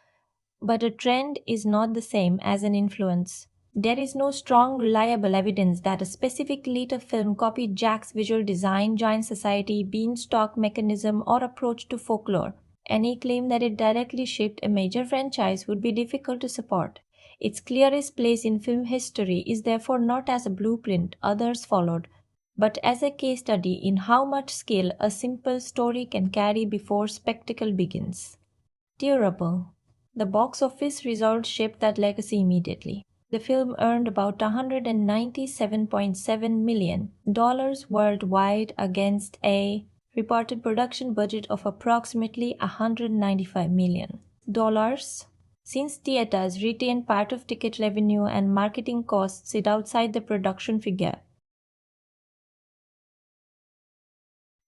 But a trend is not the same as an influence. There is no strong, reliable evidence that a specific later film copied Jack's visual design, giant society, beanstalk mechanism, or approach to folklore. Any claim that it directly shaped a major franchise would be difficult to support. Its clearest place in film history is therefore not as a blueprint others followed, but as a case study in how much scale a simple story can carry before spectacle begins. Durable. The box office results shaped that legacy immediately. The film earned about $197.7 million worldwide against a reported production budget of approximately $195 million. Since theaters retain part of ticket revenue and marketing costs sit outside the production figure.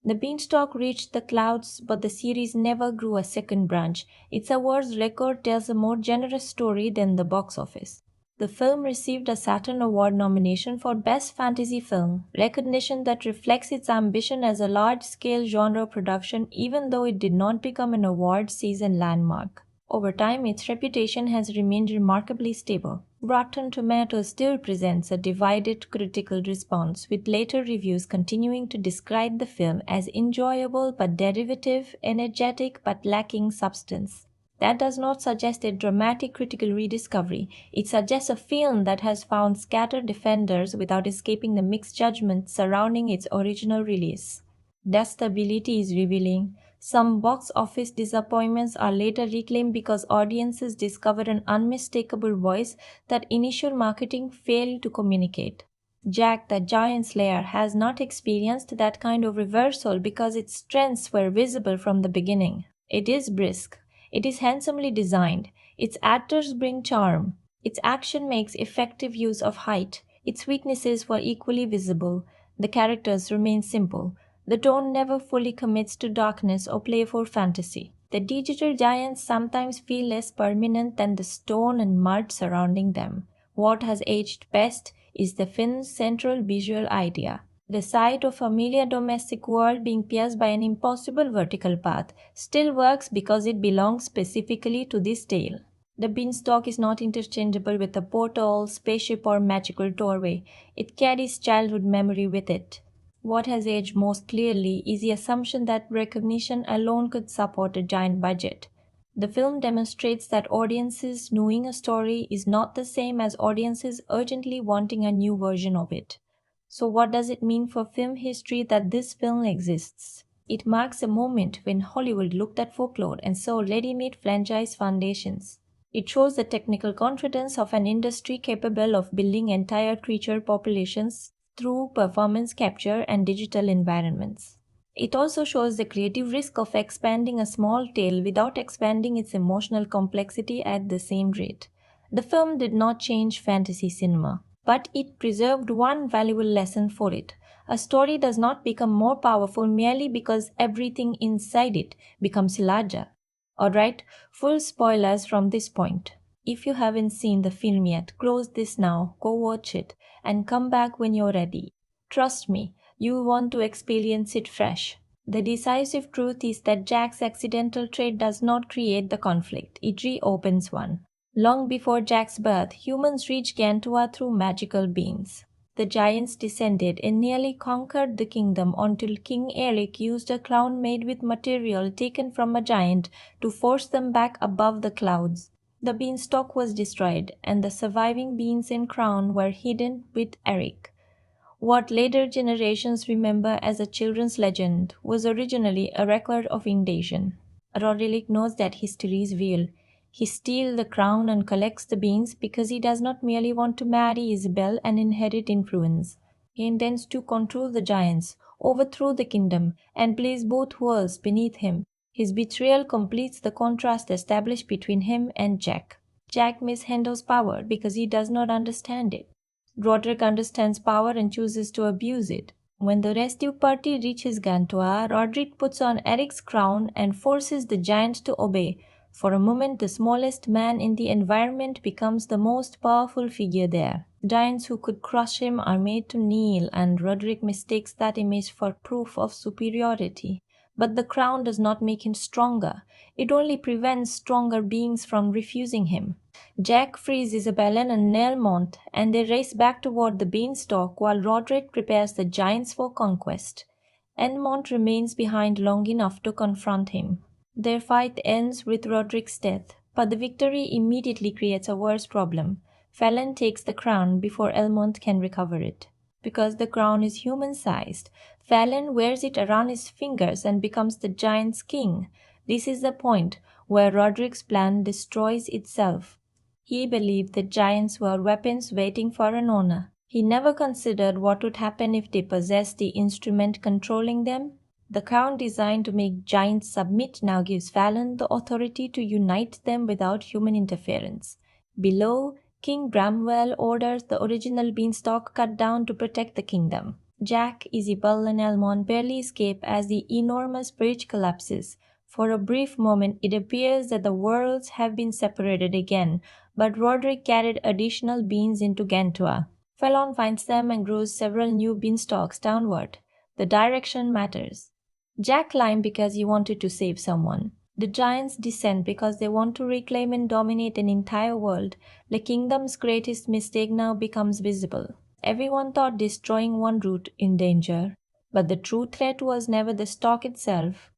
The beanstalk reached the clouds, but the series never grew a second branch. Its awards record tells a more generous story than the box office. The film received a Saturn Award nomination for Best Fantasy Film, recognition that reflects its ambition as a large-scale genre production even though it did not become an award season landmark. Over time, its reputation has remained remarkably stable. Rotten Tomatoes still presents a divided critical response, with later reviews continuing to describe the film as enjoyable but derivative, energetic but lacking substance. That does not suggest a dramatic critical rediscovery. It suggests a film that has found scattered defenders without escaping the mixed judgments surrounding its original release. That stability is revealing. Some box office disappointments are later reclaimed because audiences discover an unmistakable voice that initial marketing failed to communicate. Jack the Giant Slayer has not experienced that kind of reversal because its strengths were visible from the beginning. It is brisk. It is handsomely designed. Its actors bring charm. Its action makes effective use of height. Its weaknesses were equally visible. The characters remain simple. The tone never fully commits to darkness or playful fantasy. The digital giants sometimes feel less permanent than the stone and mud surrounding them. What has aged best is the film's central visual idea. The sight of a familiar domestic world being pierced by an impossible vertical path still works because it belongs specifically to this tale. The beanstalk is not interchangeable with a portal, spaceship, or magical doorway. It carries childhood memory with it. What has aged most clearly is the assumption that recognition alone could support a giant budget. The film demonstrates that audiences knowing a story is not the same as audiences urgently wanting a new version of it. So what does it mean for film history that this film exists? It marks a moment when Hollywood looked at folklore and saw ready-made franchise foundations. It shows the technical confidence of an industry capable of building entire creature populations through performance capture and digital environments. It also shows the creative risk of expanding a small tale without expanding its emotional complexity at the same rate. The film did not change fantasy cinema, but it preserved one valuable lesson for it. A story does not become more powerful merely because everything inside it becomes larger. Alright, full spoilers from this point. If you haven't seen the film yet, close this now, go watch it, and come back when you're ready. Trust me, you want to experience it fresh. The decisive truth is that Jack's accidental trait does not create the conflict, it reopens one. Long before Jack's birth, humans reached Gantua through magical beings. The giants descended and nearly conquered the kingdom until King Eric used a crown made with material taken from a giant to force them back above the clouds. The beanstalk was destroyed, and the surviving beans and crown were hidden with Eric. What later generations remember as a children's legend was originally a record of invasion. Roderick knows that history is real. He steals the crown and collects the beans because he does not merely want to marry Isabelle and inherit influence. He intends to control the giants, overthrow the kingdom, and place both worlds beneath him. His betrayal completes the contrast established between him and Jack. Jack mishandles power because he does not understand it. Roderick understands power and chooses to abuse it. When the rescue party reaches Gantua, Roderick puts on Eric's crown and forces the giant to obey. For a moment, the smallest man in the environment becomes the most powerful figure there. Giants who could crush him are made to kneel, and Roderick mistakes that image for proof of superiority. But the crown does not make him stronger. It only prevents stronger beings from refusing him. Jack frees Isabelle and Nelmont, and they race back toward the beanstalk while Roderick prepares the giants for conquest. Nelmont remains behind long enough to confront him. Their fight ends with Roderick's death, but the victory immediately creates a worse problem. Fallon takes the crown before Nelmont can recover it. Because the crown is human-sized, Fallon wears it around his fingers and becomes the giant's king. This is the point where Roderick's plan destroys itself. He believed that giants were weapons waiting for an owner. He never considered what would happen if they possessed the instrument controlling them. The crown designed to make giants submit now gives Fallon the authority to unite them without human interference. Below, King Bramwell orders the original beanstalk cut down to protect the kingdom. Jack, Isabelle, and Nelmont barely escape as the enormous bridge collapses. For a brief moment, it appears that the worlds have been separated again, but Roderick carried additional beans into Gantua. Fallon finds them and grows several new beanstalks downward. The direction matters. Jack climbed because he wanted to save someone. The giants descend because they want to reclaim and dominate an entire world. The kingdom's greatest mistake now becomes visible. Everyone thought destroying one root in danger, but the true threat was never the stalk itself.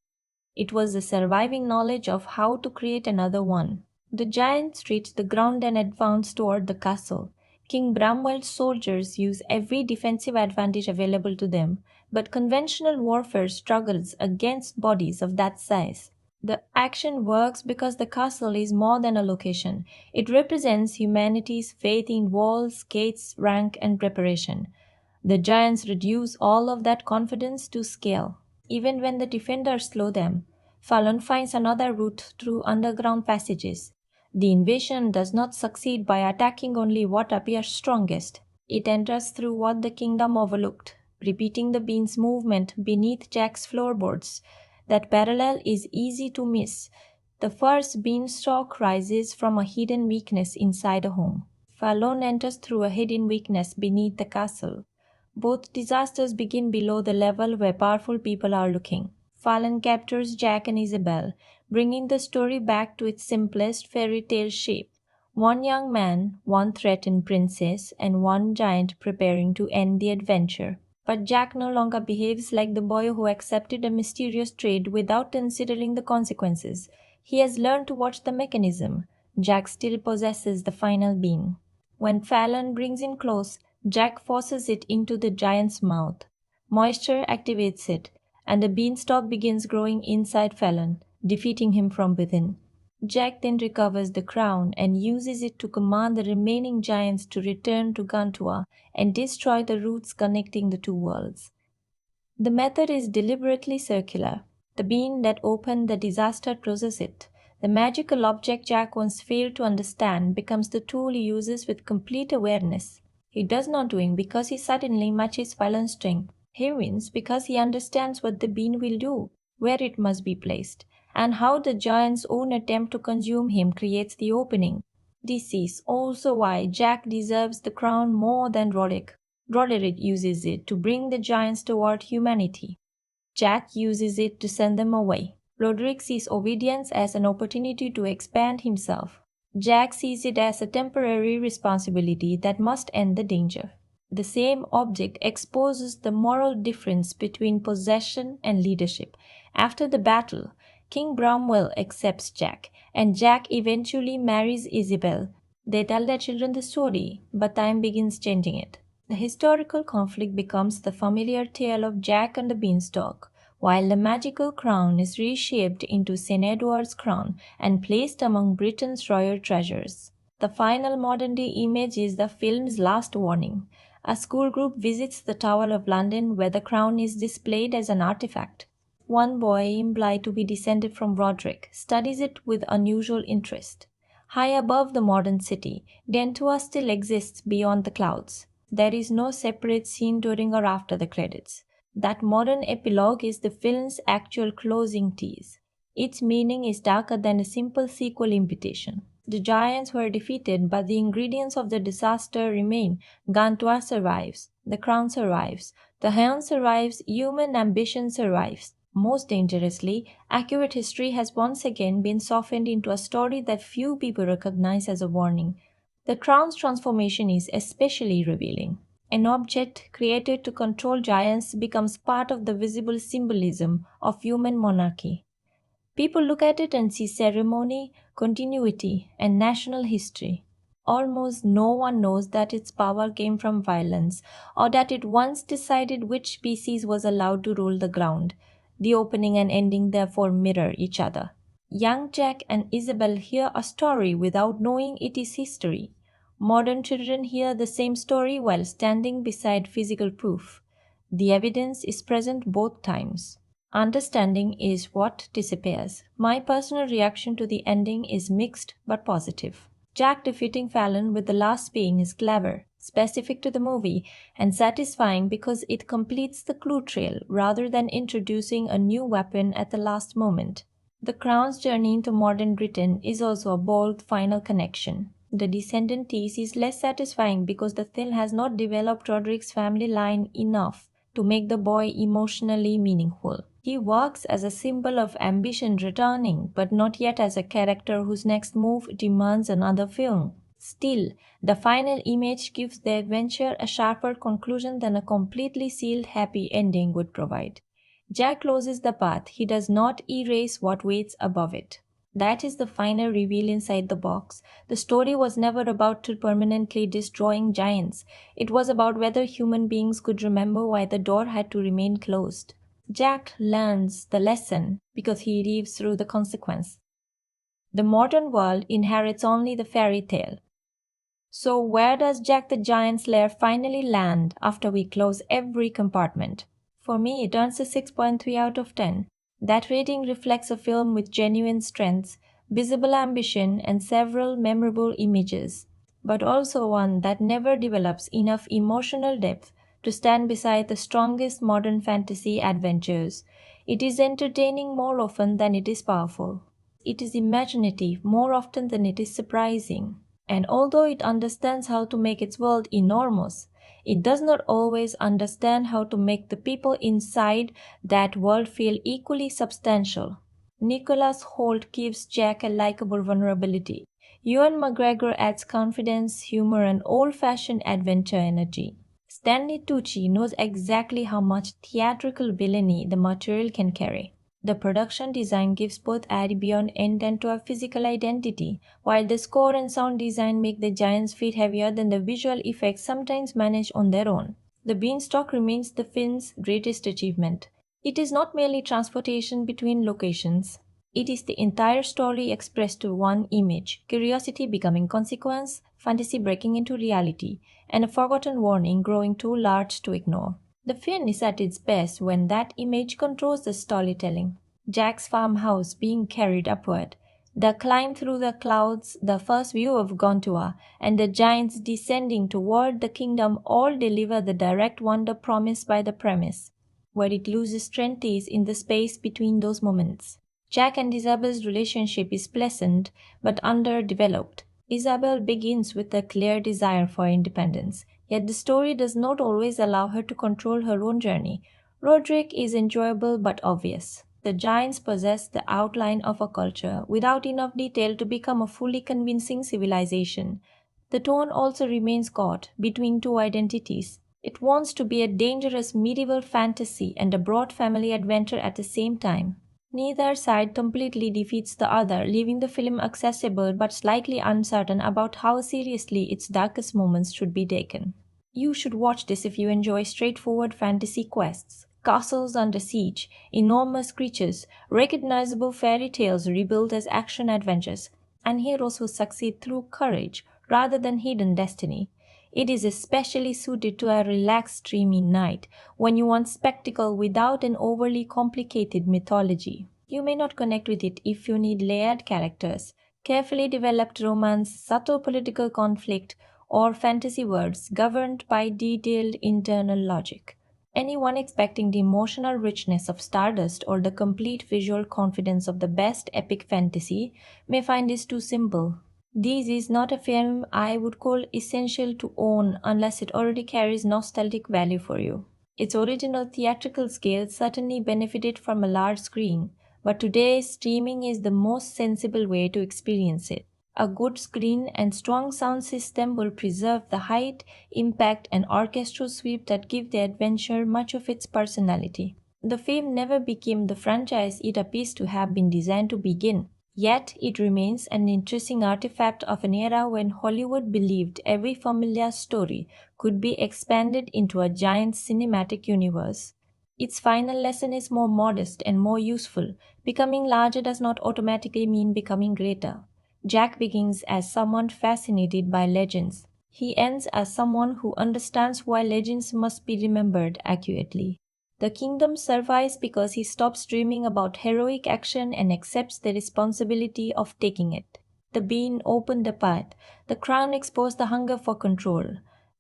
It was the surviving knowledge of how to create another one. The giants reach the ground and advance toward the castle. King Bramwell's soldiers use every defensive advantage available to them, but conventional warfare struggles against bodies of that size. The action works because the castle is more than a location. It represents humanity's faith in walls, gates, rank, and preparation. The giants reduce all of that confidence to scale. Even when the defenders slow them, Fallon finds another route through underground passages. The invasion does not succeed by attacking only what appears strongest. It enters through what the kingdom overlooked, repeating the bean's movement beneath Jack's floorboards. That parallel is easy to miss. The first beanstalk rises from a hidden weakness inside a home. Fallon enters through a hidden weakness beneath the castle. Both disasters begin below the level where powerful people are looking. Fallon captures Jack and Isabelle, bringing the story back to its simplest fairy tale shape. One young man, one threatened princess, and one giant preparing to end the adventure. But Jack no longer behaves like the boy who accepted a mysterious trade without considering the consequences. He has learned to watch the mechanism. Jack still possesses the final bean. When Fallon brings it close, Jack forces it into the giant's mouth. Moisture activates it, and the beanstalk begins growing inside Fallon, defeating him from within. Jack then recovers the crown and uses it to command the remaining giants to return to Gantua and destroy the roots connecting the two worlds. The method is deliberately circular. The bean that opened the disaster closes it. The magical object Jack once failed to understand becomes the tool he uses with complete awareness. He does not win because he suddenly matches Fallon's strength. He wins because he understands what the bean will do, where it must be placed, and how the giant's own attempt to consume him creates the opening. This is also why Jack deserves the crown more than Roderick. Roderick uses it to bring the giants toward humanity. Jack uses it to send them away. Roderick sees obedience as an opportunity to expand himself. Jack sees it as a temporary responsibility that must end the danger. The same object exposes the moral difference between possession and leadership. After the battle, King Bramwell accepts Jack, and Jack eventually marries Isabelle. They tell their children the story, but time begins changing it. The historical conflict becomes the familiar tale of Jack and the beanstalk, while the magical crown is reshaped into St. Edward's crown and placed among Britain's royal treasures. The final modern-day image is the film's last warning. A school group visits the Tower of London where the crown is displayed as an artifact. One boy, implied to be descended from Roderick, studies it with unusual interest. High above the modern city, Gantua still exists beyond the clouds. There is no separate scene during or after the credits. That modern epilogue is the film's actual closing tease. Its meaning is darker than a simple sequel invitation. The giants were defeated, but the ingredients of the disaster remain. Gantua survives. The crown survives. The hand survives. Human ambition survives. Most dangerously, accurate history has once again been softened into a story that few people recognize as a warning. The crown's transformation is especially revealing. An object created to control giants becomes part of the visible symbolism of human monarchy. People look at it and see ceremony, continuity, and national history. Almost no one knows that its power came from violence, or that it once decided which species was allowed to rule the ground. The opening and ending therefore mirror each other. Young Jack and Isabelle hear a story without knowing it is history. Modern children hear the same story while standing beside physical proof. The evidence is present both times. Understanding is what disappears. My personal reaction to the ending is mixed but positive. Jack defeating Fallon with the last bean is clever, specific to the movie, and satisfying because it completes the clue trail rather than introducing a new weapon at the last moment. The Crown's journey into modern Britain is also a bold final connection. The descendant tease is less satisfying because the film has not developed Roderick's family line enough to make the boy emotionally meaningful. He works as a symbol of ambition returning, but not yet as a character whose next move demands another film. Still, the final image gives the adventure a sharper conclusion than a completely sealed happy ending would provide. Jack closes the path, he does not erase what waits above it. That is the final reveal inside the box. The story was never about permanently destroying giants. It was about whether human beings could remember why the door had to remain closed. Jack learns the lesson because he lives through the consequence. The modern world inherits only the fairy tale. So where does Jack the Giant Slayer finally land after we close every compartment? For me, it earns a 6.3 out of 10. That rating reflects a film with genuine strengths, visible ambition, and several memorable images, but also one that never develops enough emotional depth to stand beside the strongest modern fantasy adventures. It is entertaining more often than it is powerful. It is imaginative more often than it is surprising. And although it understands how to make its world enormous, it does not always understand how to make the people inside that world feel equally substantial. Nicholas Hoult gives Jack a likable vulnerability. Ewan McGregor adds confidence, humor, and old-fashioned adventure energy. Stanley Tucci knows exactly how much theatrical villainy the material can carry. The production design gives both Albion and Gantua a physical identity, while the score and sound design make the giant's feet heavier than the visual effects sometimes manage on their own. The beanstalk remains the film's greatest achievement. It is not merely transportation between locations. It is the entire story expressed to one image, curiosity becoming consequence, fantasy breaking into reality, and a forgotten warning growing too large to ignore. The film is at its best when that image controls the storytelling. Jack's farmhouse being carried upward, the climb through the clouds, the first view of Gantua, and the giants descending toward the kingdom all deliver the direct wonder promised by the premise. Where it loses strength is in the space between those moments. Jack and Isabelle's relationship is pleasant but underdeveloped. Isabelle begins with a clear desire for independence, yet the story does not always allow her to control her own journey. Roderick is enjoyable but obvious. The giants possess the outline of a culture without enough detail to become a fully convincing civilization. The tone also remains caught between two identities. It wants to be a dangerous medieval fantasy and a broad family adventure at the same time. Neither side completely defeats the other, leaving the film accessible but slightly uncertain about how seriously its darkest moments should be taken. You should watch this if you enjoy straightforward fantasy quests. Castles under siege, enormous creatures, recognizable fairy tales rebuilt as action adventures, and heroes who succeed through courage rather than hidden destiny. It is especially suited to a relaxed, dreamy night when you want spectacle without an overly complicated mythology. You may not connect with it if you need layered characters, carefully developed romance, subtle political conflict, or fantasy worlds governed by detailed internal logic. Anyone expecting the emotional richness of Stardust or the complete visual confidence of the best epic fantasy may find this too simple. This is not a film I would call essential to own unless it already carries nostalgic value for you. Its original theatrical scale certainly benefited from a large screen, but today streaming is the most sensible way to experience it. A good screen and strong sound system will preserve the height, impact, and orchestral sweep that give the adventure much of its personality. The film never became the franchise it appears to have been designed to begin. Yet, it remains an interesting artifact of an era when Hollywood believed every familiar story could be expanded into a giant cinematic universe. Its final lesson is more modest and more useful. Becoming larger does not automatically mean becoming greater. Jack begins as someone fascinated by legends. He ends as someone who understands why legends must be remembered accurately. The kingdom survives because he stops dreaming about heroic action and accepts the responsibility of taking it. The bean opened the path. The crown exposed the hunger for control.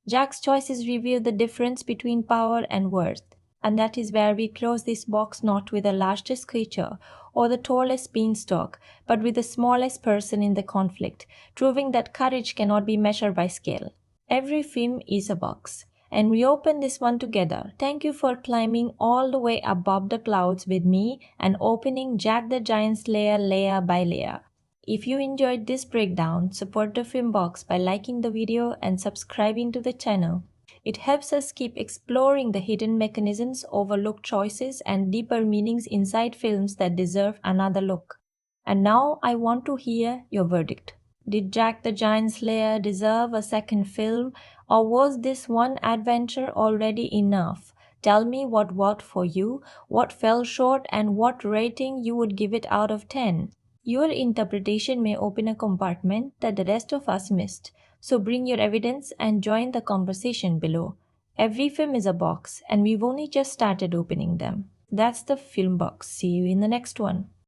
Jack's choices reveal the difference between power and worth. And that is where we close this box not with the largest creature or the tallest beanstalk, but with the smallest person in the conflict, proving that courage cannot be measured by scale. Every film is a box, and we open this one together. Thank you for climbing all the way above the clouds with me and opening Jack the Giant's lair layer by layer. If you enjoyed this breakdown, support the film box by liking the video and subscribing to the channel. It helps us keep exploring the hidden mechanisms, overlooked choices, and deeper meanings inside films that deserve another look. And now I want to hear your verdict. Did Jack the Giant's Lair deserve a second film, or was this one adventure already enough? Tell me what worked for you, what fell short, and what rating you would give it out of 10. Your interpretation may open a compartment that the rest of us missed. So bring your evidence and join the conversation below. Every film is a box, and we've only just started opening them. That's the film box. See you in the next one.